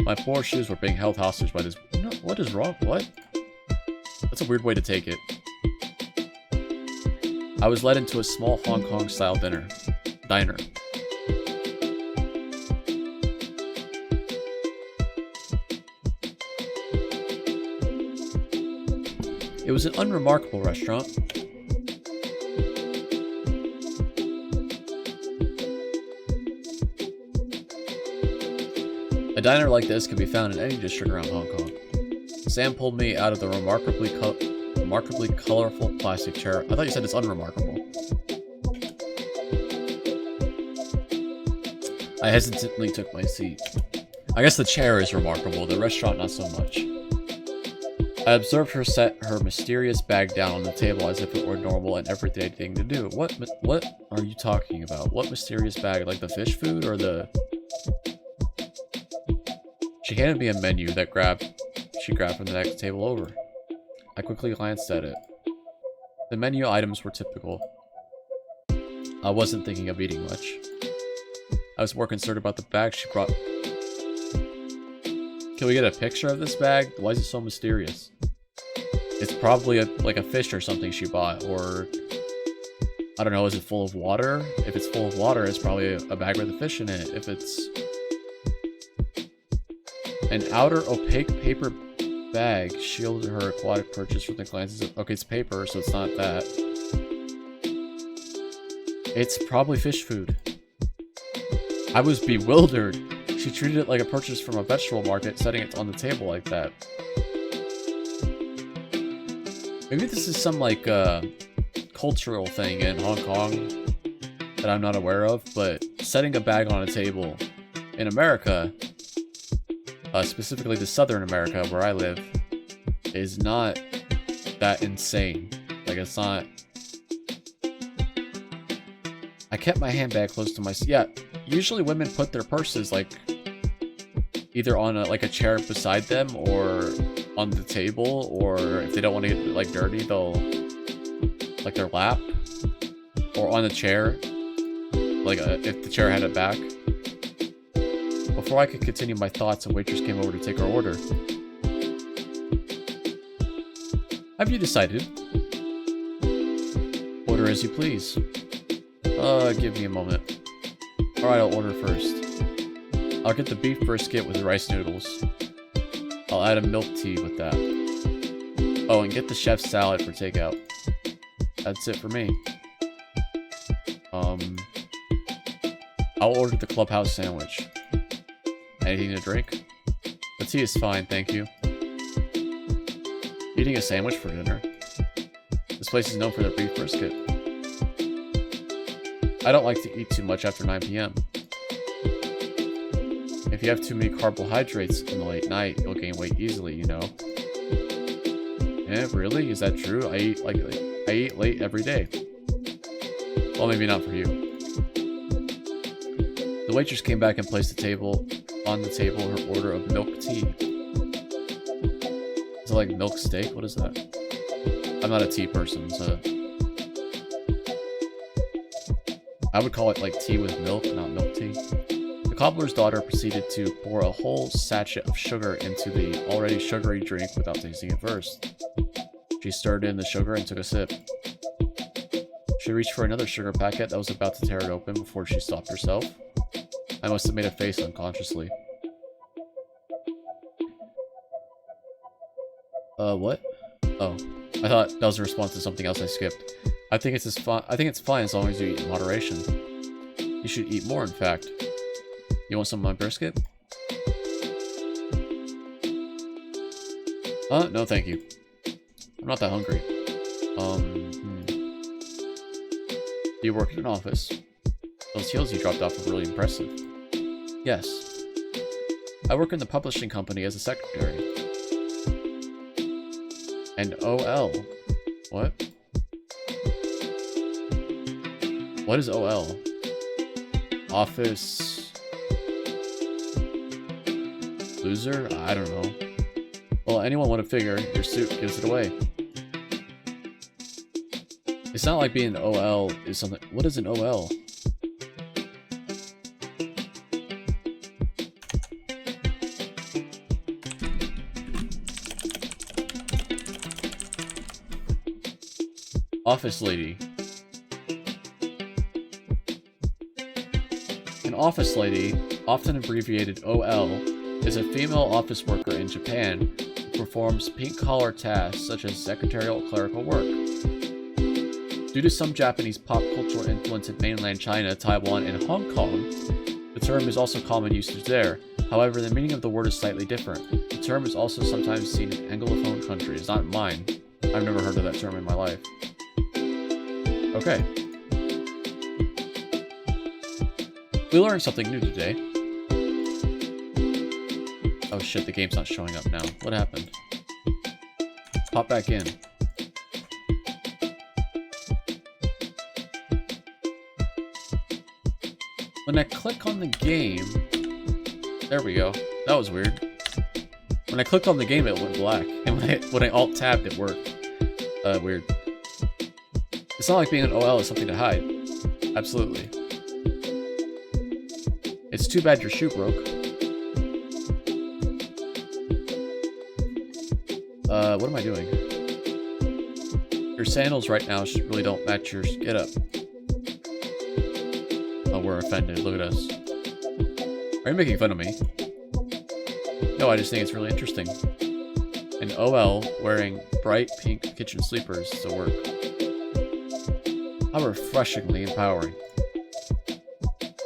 [SPEAKER 1] My poor shoes were being held hostage by this... No, what is wrong? What? That's a weird way to take it. I was led into a small Hong Kong-style diner. It was an unremarkable restaurant. A diner like this can be found in any district around Hong Kong. Sam pulled me out of the remarkably colorful plastic chair. I thought you said it's unremarkable. I hesitantly took my seat. I guess the chair is remarkable, the restaurant not so much. I observed her set her mysterious bag down on the table as if it were normal and everyday thing to do. What are you talking about? What mysterious bag? Like the fish food or the... She handed me a menu that she grabbed from the next table over. I quickly glanced at it. The menu items were typical. I wasn't thinking of eating much. I was more concerned about the bag she brought. Can we get a picture of this bag? Why is it so mysterious? It's probably like a fish or something she bought, or... I don't know, is it full of water? If it's full of water, it's probably a bag with a fish in it. If it's... An outer opaque paper bag shielded her aquatic purchase from the glances of... Okay, it's paper, so it's not that. It's probably fish food. I was bewildered. She treated it like a purchase from a vegetable market, setting it on the table like that. Maybe this is some, like, cultural thing in Hong Kong that I'm not aware of, but setting a bag on a table in America, specifically the Southern America where I live, is not that insane. Like, it's not... I kept my handbag close to my... Yeah, usually women put their purses, like, either on a chair beside them, or on the table, or if they don't want to get, like, dirty, they'll... like, their lap, or on the chair, like, if the chair had it back. Before I could continue my thoughts, a waitress came over to take our order. Have you decided? Order as you please. Give me a moment. Alright, I'll order first. I'll get the beef brisket with rice noodles. I'll add a milk tea with that. Oh, and get the chef's salad for takeout. That's it for me. I'll order the clubhouse sandwich. Anything to drink? The tea is fine, thank you. Eating a sandwich for dinner? This place is known for their beef brisket. I don't like to eat too much after 9 p.m. If you have too many carbohydrates in the late night, you'll gain weight easily, you know. Yeah, really? Is that true? I eat late every day. Well, maybe not for you. The waitress came back and placed on the table her order of milk tea. Is it like milk steak? What is that? I'm not a tea person, so... I would call it like tea with milk, not milk tea. The cobbler's daughter proceeded to pour a whole sachet of sugar into the already sugary drink without tasting it first. She stirred in the sugar and took a sip. She reached for another sugar packet that was about to tear it open before she stopped herself. I must have made a face unconsciously. What? Oh, I thought that was a response to something else I skipped. I think it's fine as long as you eat in moderation. You should eat more, in fact. You want some of my brisket? No thank you. I'm not that hungry. Do you work in an office? Those heels you dropped off were really impressive. Yes. I work in the publishing company as a secretary. And OL. What? What is OL? Loser? I don't know. Well, anyone would have figured your suit gives it away. It's not like being an OL is something. What is an OL? Office lady. An office lady, often abbreviated OL, is a female office worker in Japan who performs pink-collar tasks such as secretarial or clerical work. Due to some Japanese pop cultural influence in mainland China, Taiwan, and Hong Kong, the term is also common usage there. However, the meaning of the word is slightly different. The term is also sometimes seen in Anglophone countries, not mine. I've never heard of that term in my life. Okay. We learned something new today. Oh shit, the game's not showing up now. What happened? Pop back in. When I click on the game... There we go. That was weird. When I clicked on the game, it went black. And when I alt-tabbed, it worked. Weird. It's not like being an OL is something to hide. Absolutely. It's too bad your shoe broke. What am I doing? Your sandals right now really don't match your getup. Oh, we're offended. Look at us. Are you making fun of me? No, I just think it's really interesting. An OL wearing bright pink kitchen sleepers to work. How refreshingly empowering.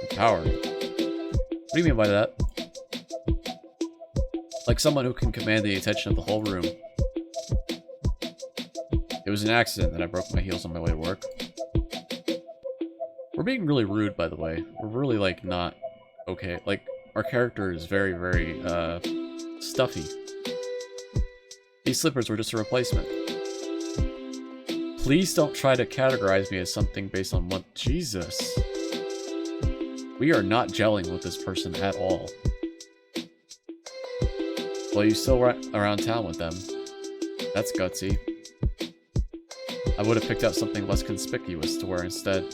[SPEAKER 1] Empowering? What do you mean by that? Like someone who can command the attention of the whole room. It was an accident that I broke my heels on my way to work. We're being really rude, by the way. We're really, like, not okay. Like, our character is very, very, stuffy. These slippers were just a replacement. Please don't try to categorize me as something based on what... Jesus. We are not gelling with this person at all. Well, you still went around town with them. That's gutsy. I would have picked out something less conspicuous to wear instead.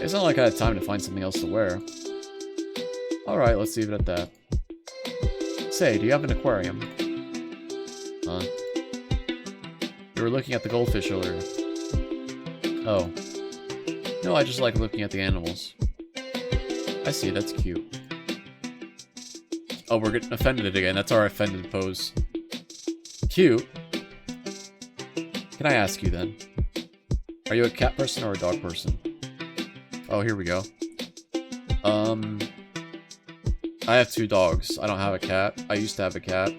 [SPEAKER 1] It's not like I had time to find something else to wear. Alright, let's leave it at that. Say, do you have an aquarium? Huh? You were looking at the goldfish earlier. Oh. No, I just like looking at the animals. I see, that's cute. Oh, we're getting offended again. That's our offended pose. Cute? Can I ask you then? Are you a cat person or a dog person? Oh, here we go. I have 2 dogs. I don't have a cat. I used to have a cat.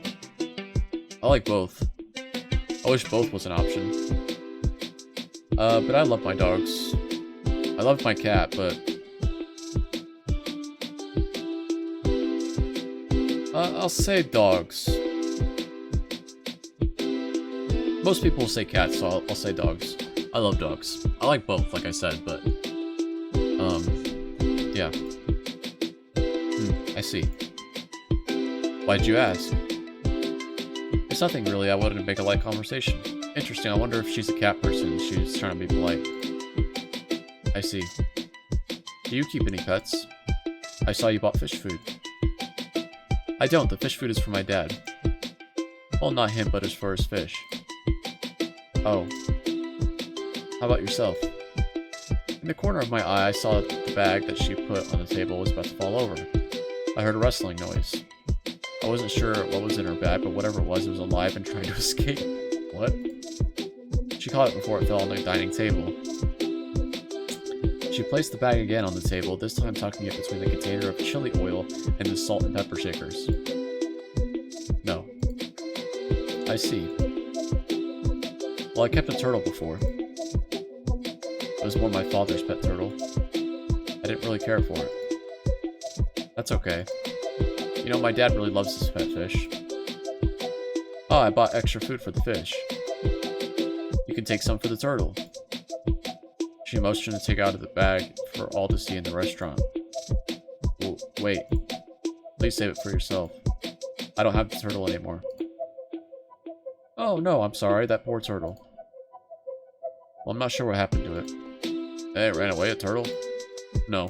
[SPEAKER 1] I like both. I wish both was an option. But I love my dogs. I love my cat, but... I'll say dogs. Most people will say cats, so I'll say dogs. I love dogs. I like both, like I said, but... yeah. I see. Why'd you ask? It's nothing really, I wanted to make a light conversation. Interesting, I wonder if she's a cat person, she's trying to be polite. I see. Do you keep any pets? I saw you bought fish food. I don't, the fish food is for my dad. Well, not him, but it's for his fish. Oh. How about yourself? In the corner of my eye, I saw the bag that she put on the table was about to fall over. I heard a rustling noise. I wasn't sure what was in her bag, but whatever it was alive and trying to escape. What? She caught it before it fell on the dining table. She placed the bag again on the table, this time tucking it between the container of chili oil and the salt and pepper shakers. No. I see. Well, I kept a turtle before. It was more my father's pet turtle. I didn't really care for it. That's okay. You know, my dad really loves his pet fish. Oh, I bought extra food for the fish. You can take some for the turtle. She motioned to take out of the bag for all to see in the restaurant. Wait. Please save it for yourself. I don't have the turtle anymore. Oh no, I'm sorry, that poor turtle. Well, I'm not sure what happened to it. Hey, it ran away, a turtle? No.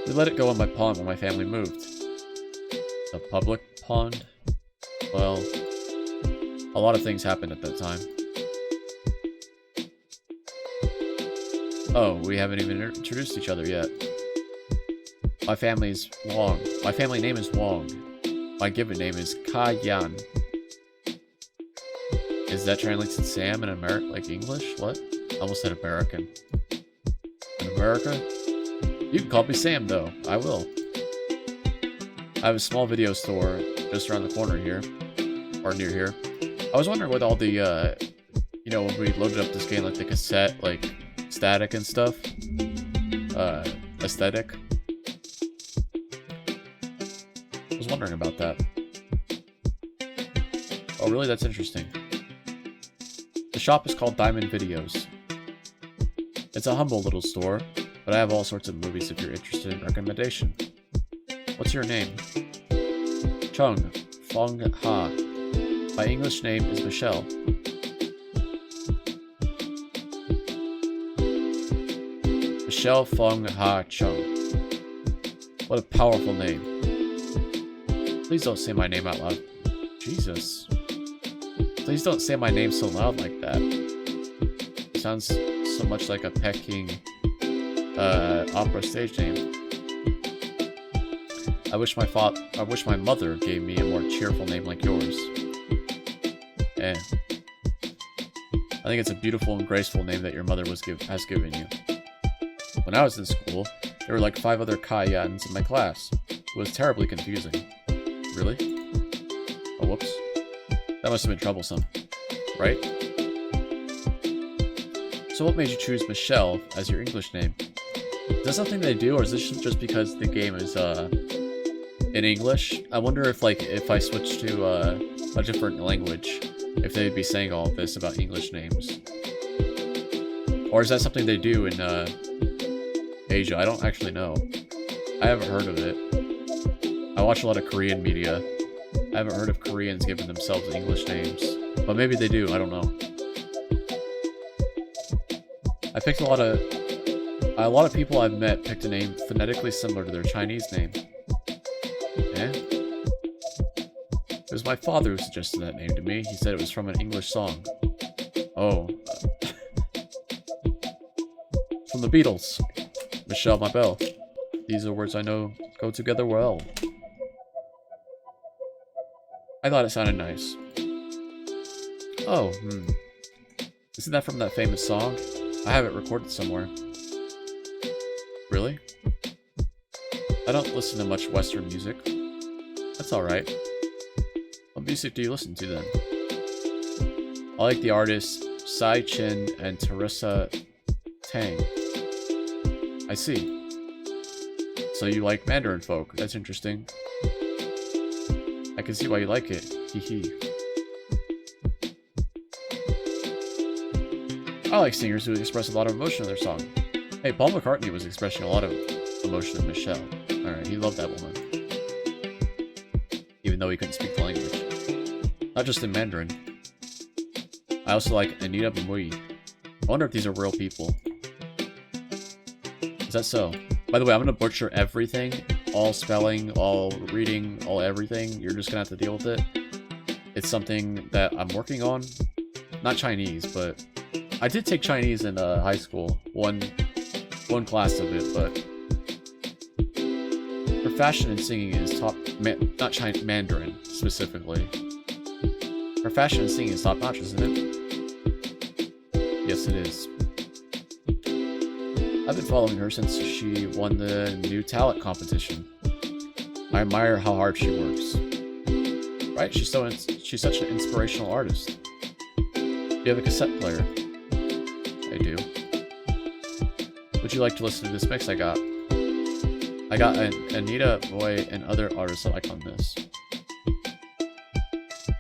[SPEAKER 1] We let it go in my pond when my family moved. The public pond? Well, a lot of things happened at that time. Oh, we haven't even introduced each other yet. My family's Wong. My family name is Wong. My given name is Ka Yan. Is that translated to Sam in America, like English? What? I almost said American. In America? You can call me Sam, though. I will. I have a small video store just around the corner here. Or near here. I was wondering what all the, you know, when we loaded up this game, like the cassette, like, static and stuff. Aesthetic. I was wondering about that. Oh, really? That's interesting. The shop is called Diamond Videos. It's a humble little store, but I have all sorts of movies if you're interested in recommendation. What's your name? Chung Fong Ha. My English name is Michelle. Michelle Fong Ha Chung. What a powerful name. Please don't say my name out loud. Jesus. Please don't say my name so loud like that. It sounds so much like a Peking opera stage name. I wish my mother gave me a more cheerful name like yours. Eh. I think it's a beautiful and graceful name that your mother has given you. When I was in school, there were like 5 other Kayans in my class. It was terribly confusing. Really? Oh, whoops. That must have been troublesome. Right? So what made you choose Michelle as your English name? Is that something they do, or is this just because the game is, in English? I wonder if, like, if I switch to, a different language, if they'd be saying all of this about English names. Or is that something they do in, Asia? I don't actually know. I haven't heard of it. I watch a lot of Korean media. I haven't heard of Koreans giving themselves English names. But maybe they do, I don't know. I picked a lot of people I've met picked a name phonetically similar to their Chinese name. Eh? It was my father who suggested that name to me. He said it was from an English song. Oh. From the Beatles. Michelle, my belle. These are words I know go together well. I thought it sounded nice. Oh, Isn't that from that famous song? I have it recorded somewhere. Really? I don't listen to much Western music. That's alright. What music do you listen to then? I like the artists Sai Chin and Teresa Tang. I see. So you like Mandarin folk. That's interesting. I can see why you like it. Hee hee. I like singers who express a lot of emotion in their song. Hey, Paul McCartney was expressing a lot of emotion in Michelle. Alright, he loved that woman. Even though he couldn't speak the language. Not just in Mandarin. I also like Anita Mui. I wonder if these are real people. Is that so? By the way, I'm gonna butcher everything. All spelling, all reading, all everything. You're just gonna have to deal with it. It's something that I'm working on. Not Chinese, but I did take Chinese in high school. One class of it, but for fashion and singing is top. Not Chinese, Mandarin specifically. For fashion and singing is top notch, isn't it? Yes, it is. I've been following her since she won the new talent competition. I admire how hard she works. Right? She's such an inspirational artist. Do you have a cassette player? I do. Would you like to listen to this mix I got? I got Anita Boy and other artists I like on this.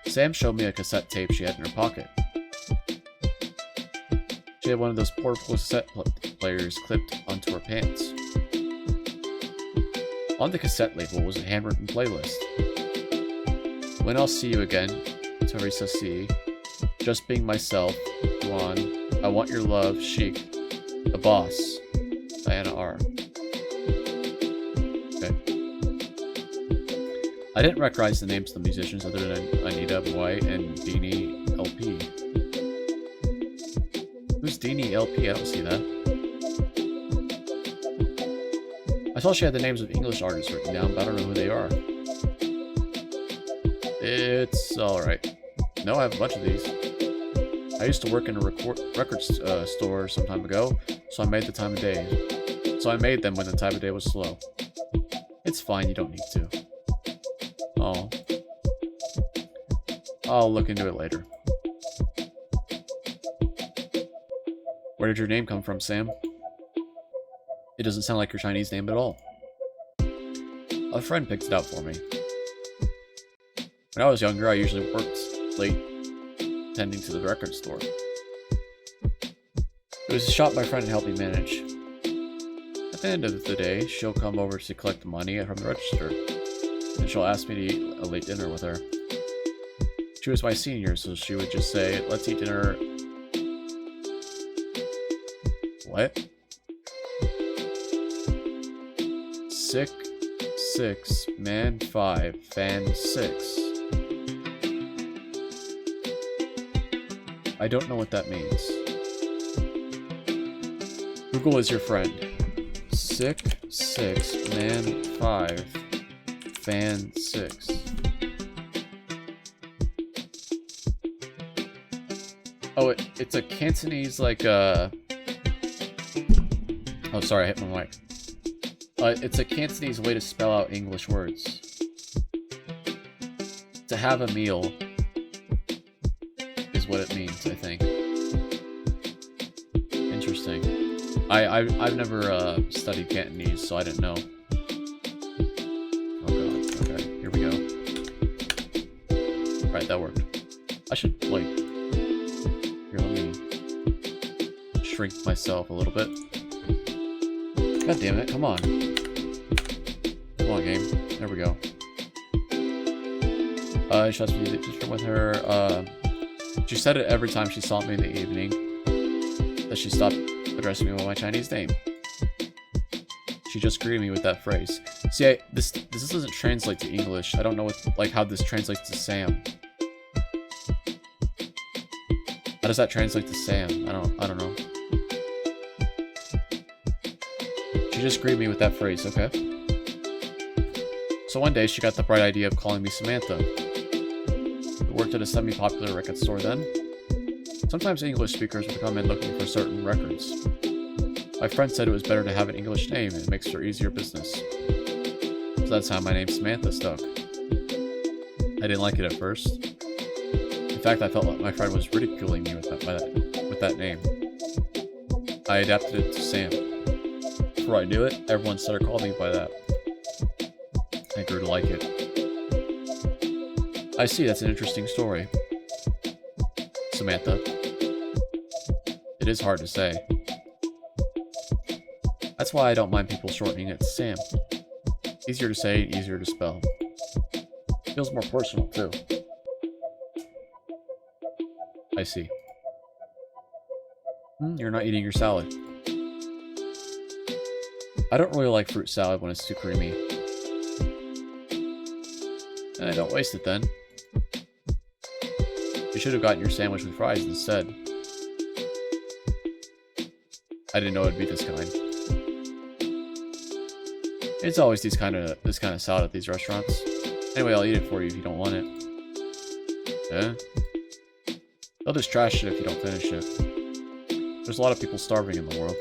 [SPEAKER 1] Sam showed me a cassette tape she had in her pocket. She had one of those portable cassette players clipped onto her pants. On the cassette label was a handwritten playlist. When I'll See You Again, Teresa C. Just Being Myself, Juan, I Want Your Love, Chic, The Boss, Diana R. Okay. I didn't recognize the names of the musicians other than Anita White and Deanie LP. Who's Deanie LP? I don't see that. I saw she had the names of English artists written down, but I don't know who they are. It's alright. No, I have a bunch of these. I used to work in a record store some time ago, so I made the time of day. So I made them when the time of day was slow. It's fine, you don't need to. Oh. I'll look into it later. Where did your name come from, Sam? It doesn't sound like your Chinese name at all. A friend picked it out for me. When I was younger, I usually worked late tending to the record store. It was a shop my friend helped me manage. At the end of the day, she'll come over to collect the money from the register, and she'll ask me to eat a late dinner with her. She was my senior, so she would just say, "Let's eat dinner." What? Sick 6, man 5, fan 6. I don't know what that means. Google is your friend. Sick 6, man 5, fan 6. Oh, it's a Cantonese, like, Oh, sorry, I hit my mic. It's a Cantonese way to spell out English words. To have a meal is what it means, I think. Interesting. I've never studied Cantonese, so I didn't know. Oh god, okay, here we go. Right, that worked. I should, like... Here, let me shrink myself a little bit. God damn it, come on. Come on, game. There we go. She asked me to just with her. She said it every time she saw me in the evening, that she stopped addressing me by my Chinese name. She just greeted me with that phrase. See, this doesn't translate to English. I don't know how this translates to Sam. How does that translate to Sam? I don't know. She just greeted me with that phrase, okay? So one day she got the bright idea of calling me Samantha. We worked at a semi-popular record store then. Sometimes English speakers would come in looking for certain records. My friend said it was better to have an English name, it makes for easier business. So that's how my name Samantha stuck. I didn't like it at first. In fact, I felt like my friend was ridiculing me with that name. I adapted it to Sam. Before I knew it, everyone started calling me by that. I grew to like it. I see, that's an interesting story. Samantha. It is hard to say. That's why I don't mind people shortening it to Sam. Easier to say, easier to spell. Feels more personal, too. I see. You're not eating your salad. I don't really like fruit salad when it's too creamy. Don't waste it then. You should have gotten your sandwich with fries instead. I didn't know it'd be this kind. It's always this kind of salad at these restaurants. Anyway, I'll eat it for you if you don't want it. Yeah? They'll just trash it if you don't finish it. There's a lot of people starving in the world.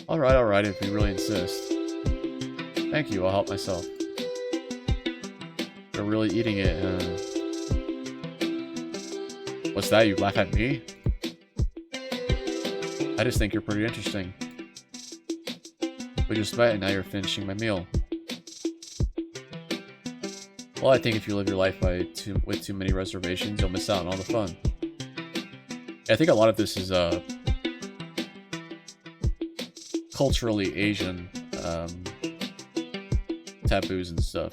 [SPEAKER 1] Alright, if you really insist. Thank you, I'll help myself. You're really eating it, What's that, you laugh at me? I just think you're pretty interesting. We just met and now you're finishing my meal. Well, I think if you live your life with too many reservations, you'll miss out on all the fun. I think a lot of this is culturally Asian taboos and stuff.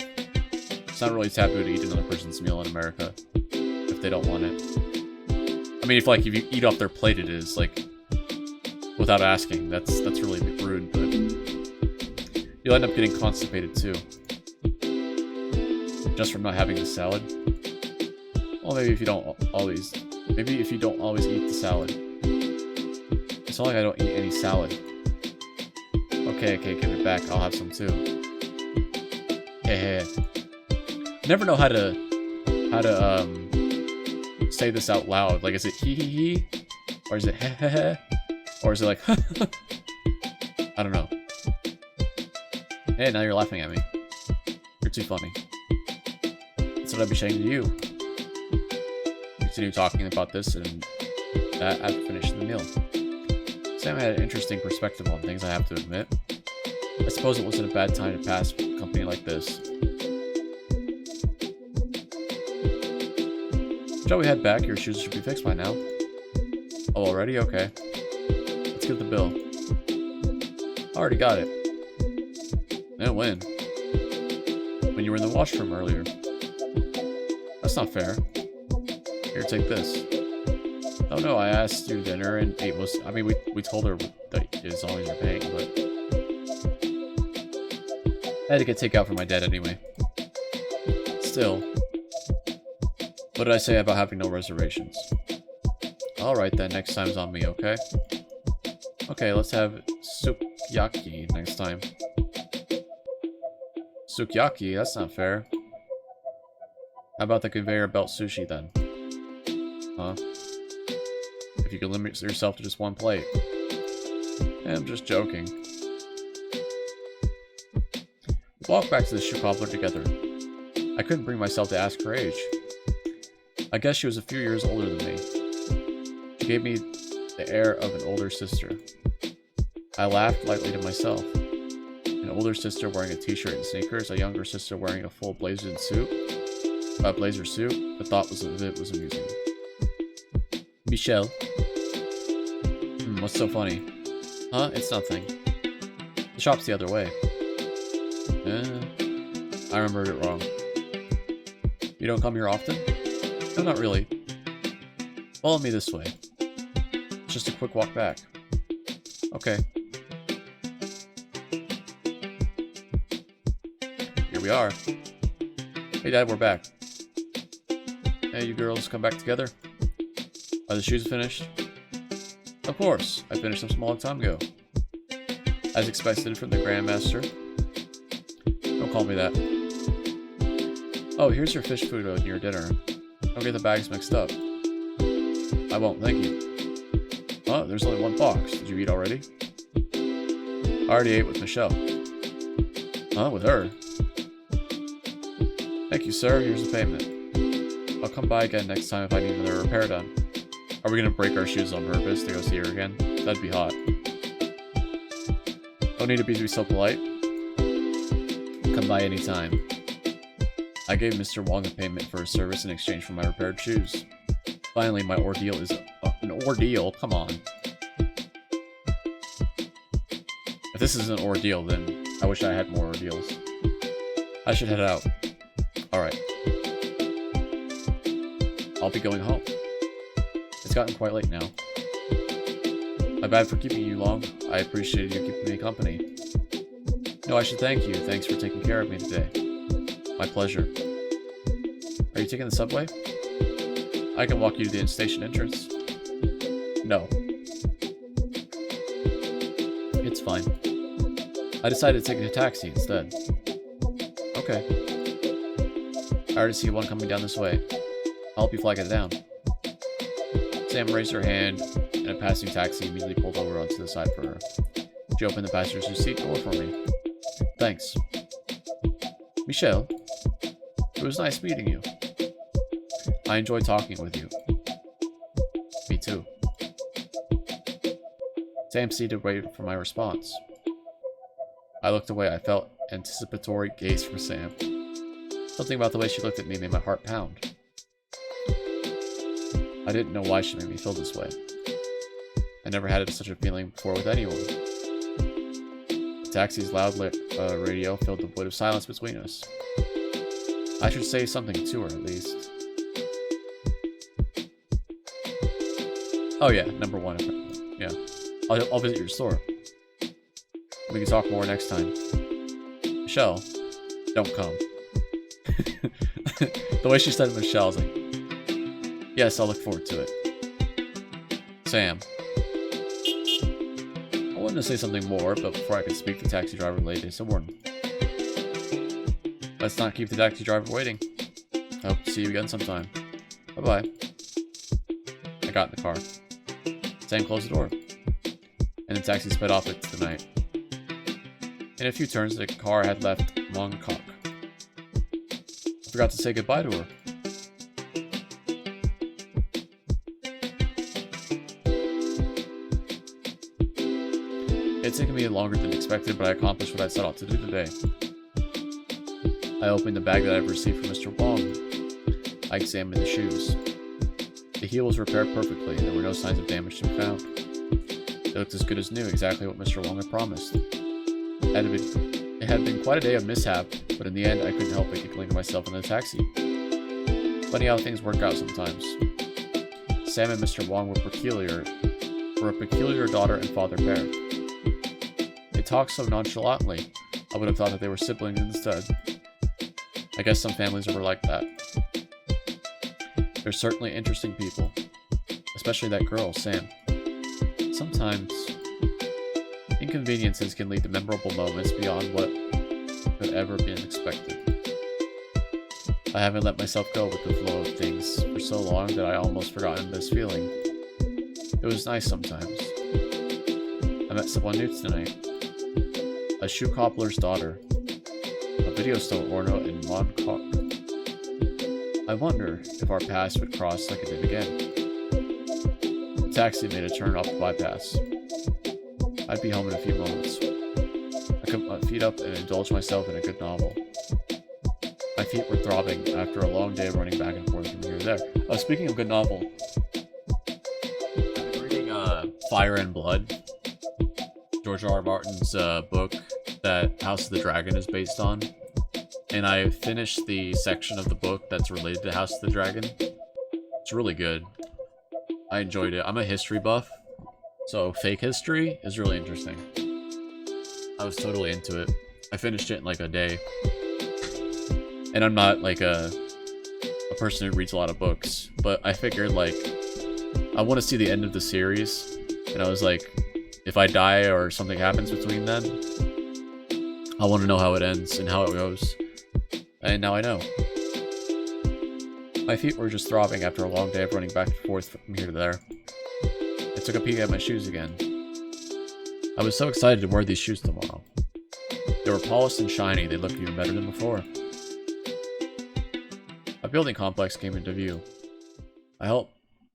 [SPEAKER 1] It's not really taboo to eat another person's meal in America if they don't want it. I mean, if you eat off their plate, it is like without asking. That's really rude, but you'll end up getting constipated too, just from not having the salad. Well, maybe if you don't always eat the salad. It's not like I don't eat any salad. Okay, give it back. I'll have some too. Hey. Never know how to say this out loud. Like, is it he, or is it he, or is it like I don't know. Hey, now you're laughing at me. You're too funny. That's what I'd be saying to you. Continue talking about this and that after finishing the meal. Sam had an interesting perspective on things, I have to admit. I suppose it wasn't a bad time to pass with a company like this. Shall we head back? Your shoes should be fixed by now. Oh, already? Okay. Let's get the bill. I already got it. And when? When you were in the washroom earlier. That's not fair. Here, take this. Oh no, I asked you dinner and ate most. I mean, we told her that as long as you're paying, but I had to get takeout for my dad anyway. Still, what did I say about having no reservations? Alright then, next time's on me, okay? Okay, let's have sukiyaki next time. Sukiyaki? That's not fair. How about the conveyor belt sushi then? Huh? If you can limit yourself to just one plate. I'm just joking. We walked back to the shoe cobbler together. I couldn't bring myself to ask her age. I guess she was a few years older than me. She gave me the air of an older sister. I laughed lightly to myself. An older sister wearing a t-shirt and sneakers, a younger sister wearing a full blazer suit. The thought was that it was amusing. Michelle. What's so funny? Huh? It's nothing. The shop's the other way. I remembered it wrong. You don't come here often? No, not really. Follow me this way. It's just a quick walk back. Okay. Here we are. Hey Dad, we're back. Hey, you girls come back together? Are the shoes finished? Of course, I finished them a long time ago. As expected from the Grandmaster. Don't call me that. Oh, here's your fish food and your dinner. Don't get the bags mixed up. I won't, thank you. Oh, there's only one box. Did you eat already? I already ate with Michelle. Huh, with her? Thank you, sir. Here's the payment. I'll come by again next time if I need another repair done. Are we gonna break our shoes on purpose to go see her again? That'd be hot. Don't need to be so polite. Come by anytime. I gave Mr. Wong a payment for his service in exchange for my repaired shoes. Finally, my ordeal is an ordeal. Come on. If this is an ordeal, then I wish I had more ordeals. I should head out. Alright. I'll be going home. It's gotten quite late now. My bad for keeping you long. I appreciated you keeping me company. No, I should thank you. Thanks for taking care of me today. My pleasure. Are you taking the subway? I can walk you to the station entrance. No. It's fine. I decided to take a taxi instead. Okay. I already see one coming down this way. I'll help you flag it down. Sam raised her hand, and a passing taxi immediately pulled over onto the side for her. She opened the passenger's seat door for me. Thanks. Michelle, it was nice meeting you. I enjoyed talking with you. Me too. Sam seemed to wait for my response. I looked away. I felt anticipatory gaze from Sam. Something about the way she looked at me made my heart pound. I didn't know why she made me feel this way. I never had such a feeling before with anyone. The taxi's loud radio filled the void of silence between us. I should say something to her, at least. Oh yeah, number one. Yeah. I'll visit your store. We can talk more next time. Michelle, don't come. The way she said Michelle, I was like, yes, I'll look forward to it. Sam. I wanted to say something more, but before I could speak, the taxi driver laid his horn. Let's not keep the taxi driver waiting. I hope to see you again sometime. Bye-bye. I got in the car. Sam closed the door, and the taxi sped off into the night. In a few turns, the car had left Mongkok. I forgot to say goodbye to her. It had taken me longer than expected, but I accomplished what I set out to do today. I opened the bag that I had received from Mr. Wong. I examined the shoes. The heel was repaired perfectly, and there were no signs of damage to be found. They looked as good as new, exactly what Mr. Wong had promised. It had been quite a day of mishap, but in the end I couldn't help but giggling to myself in the taxi. Funny how things work out sometimes. Sam and Mr. Wong were a peculiar daughter and father pair. They talked so nonchalantly, I would have thought that they were siblings instead. I guess some families are like that. They're certainly interesting people, especially that girl, Sam. Sometimes, inconveniences can lead to memorable moments beyond what could ever be expected. I haven't let myself go with the flow of things for so long that I almost forgotten this feeling. It was nice sometimes. I met someone new tonight. A shoe cobbler's daughter. A video store owner in Mongkok. I wonder if our paths would cross like it did again. The taxi made a turn off the bypass. I'd be home in a few moments. I could put my feet up and indulge myself in a good novel. My feet were throbbing after a long day of running back and forth from here to there. Oh, speaking of good novel, I've been reading Fire and Blood, George R. R. Martin's book that House of the Dragon is based on. And I finished the section of the book that's related to House of the Dragon. It's really good. I enjoyed it. I'm a history buff, so fake history is really interesting. I was totally into it. I finished it in like a day. And I'm not like a person who reads a lot of books, but I figured like I want to see the end of the series, and I was like, if I die or something happens between then, I want to know how it ends and how it goes. And now I know. My feet were just throbbing after a long day of running back and forth from here to there. I took a peek at my shoes again. I was so excited to wear these shoes tomorrow. They were polished and shiny, they looked even better than before. A building complex came into view. I hope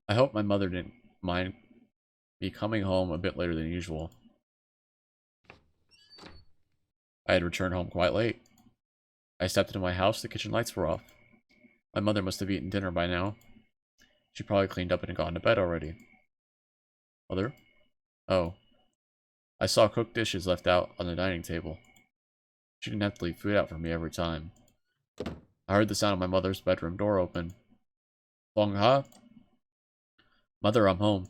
[SPEAKER 1] my mother didn't mind me coming home a bit later than usual. I had returned home quite late. I stepped into my house, the kitchen lights were off. My mother must have eaten dinner by now. She probably cleaned up and gone to bed already. Mother? Oh. I saw cooked dishes left out on the dining table. She didn't have to leave food out for me every time. I heard the sound of my mother's bedroom door open. Bong Ha? Mother, I'm home.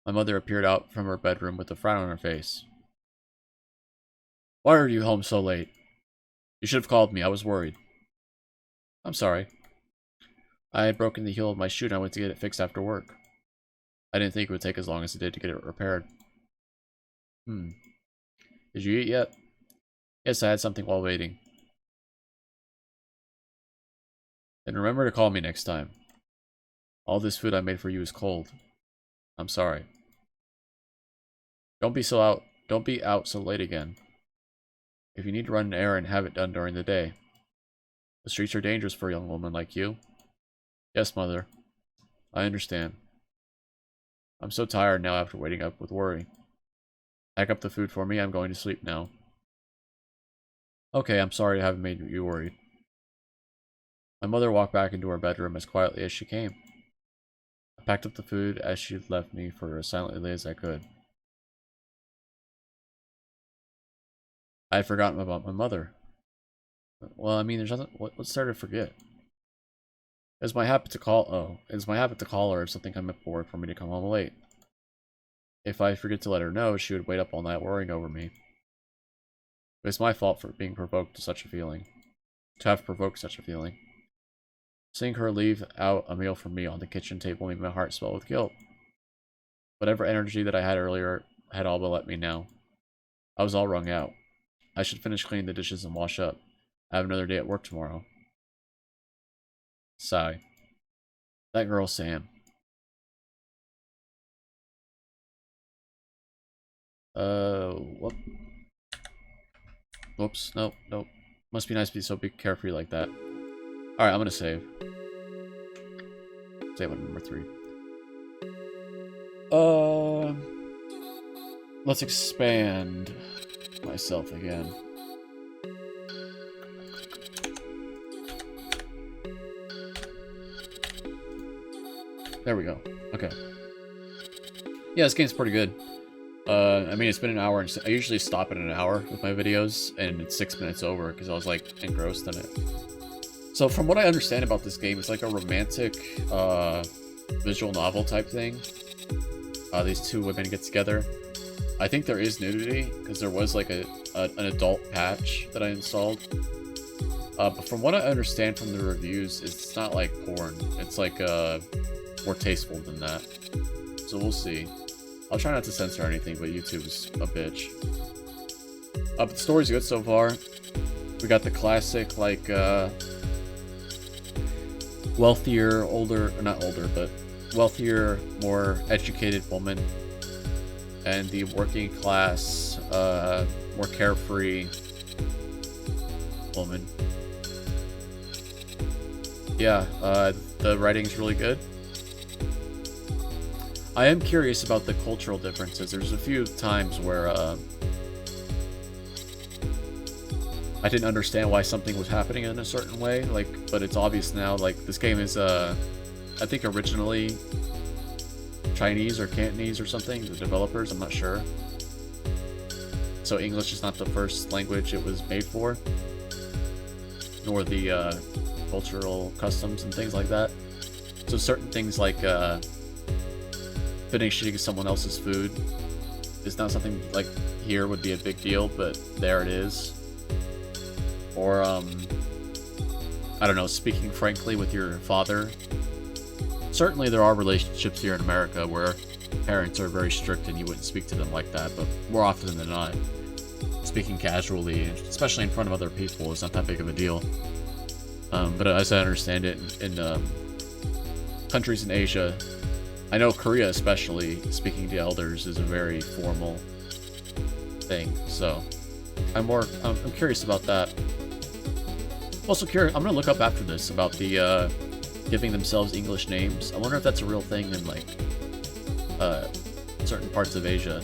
[SPEAKER 1] My mother appeared out from her bedroom with a frown on her face. Why are you home so late? You should have called me, I was worried. I'm sorry. I had broken the heel of my shoe and I went to get it fixed after work. I didn't think it would take as long as it did to get it repaired. Did you eat yet? Yes, I had something while waiting. Then remember to call me next time. All this food I made for you is cold. I'm sorry. Don't be out so late again. If you need to run an errand, have it done during the day. The streets are dangerous for a young woman like you. Yes, Mother. I understand. I'm so tired now after waiting up with worry. Pack up the food for me, I'm going to sleep now. Okay, I'm sorry I haven't made you worried. My mother walked back into her bedroom as quietly as she came. I packed up the food as she left me for as silently as I could. I had forgotten about my mother. Well, I mean, there's nothing. What's there to forget? It's my habit to call. Oh, it's my habit to call her if something came up for me to come home late. If I forget to let her know, she would wait up all night worrying over me. It's my fault for being provoked to such a feeling. To have provoked such a feeling. Seeing her leave out a meal for me on the kitchen table made my heart swell with guilt. Whatever energy that I had earlier had all but let me now. I was all wrung out. I should finish cleaning the dishes and wash up. I have another day at work tomorrow. Sigh. That girl, Sam. Whoop. Whoops, nope. Must be nice to be so carefree like that. Alright, I'm gonna save. Save on number 3. Let's expand myself again. There we go. Okay. Yeah, this game's pretty good. I mean, it's been an hour, and I usually stop at an hour with my videos, and it's 6 minutes over because I was like engrossed in it. So from what I understand about this game, it's like a romantic visual novel type thing. These two women get together. I think there is nudity because there was like an adult patch that I installed. But from what I understand from the reviews, it's not like porn. It's like more tasteful than that. So we'll see. I'll try not to censor anything, but YouTube's a bitch. But the story's good so far. We got the classic, like, wealthier, older, or not older, but wealthier, more educated woman. And the working class, more carefree woman. Yeah, the writing's really good. I am curious about the cultural differences. There's a few times where I didn't understand why something was happening in a certain way, like, but it's obvious now. Like, this game is I think originally Chinese or Cantonese or something, the developers, I'm not sure. So English is not the first language it was made for, nor the cultural customs and things like that. So certain things like finishing someone else's food is not something like here would be a big deal, but there it is. Or I don't know, speaking frankly with your father. Certainly there are relationships here in America where parents are very strict and you wouldn't speak to them like that, but more often than not, speaking casually, especially in front of other people, is not that big of a deal. But as I understand it, in countries in Asia, I know Korea especially, speaking to elders is a very formal thing, so I'm curious about that. Also curious, I'm gonna look up after this about the giving themselves English names. I wonder if that's a real thing in like certain parts of Asia.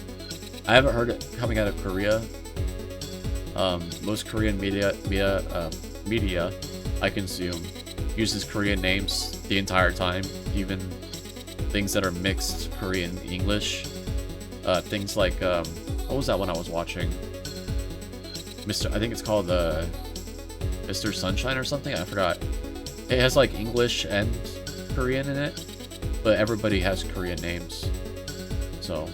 [SPEAKER 1] I haven't heard it coming out of Korea. Most Korean media I consume uses Korean names the entire time, even things that are mixed Korean English. Things like what was that one I was watching? I think it's called Mr. Sunshine or something. I forgot. It has like English and Korean in it, but everybody has Korean names. So,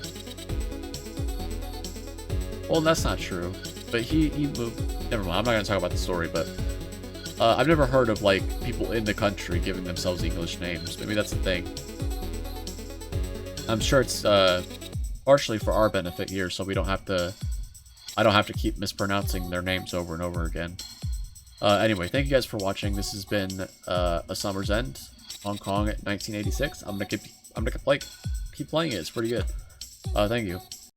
[SPEAKER 1] well, that's not true. But he moved. Never mind. I'm not gonna talk about the story, but I've never heard of like people in the country giving themselves English names. Maybe that's the thing. I'm sure it's partially for our benefit here, so we don't have to. I don't have to keep mispronouncing their names over and over again. Anyway, thank you guys for watching. This has been A Summer's End, Hong Kong at 1986. I'm gonna keep playing it. It's pretty good. Thank you.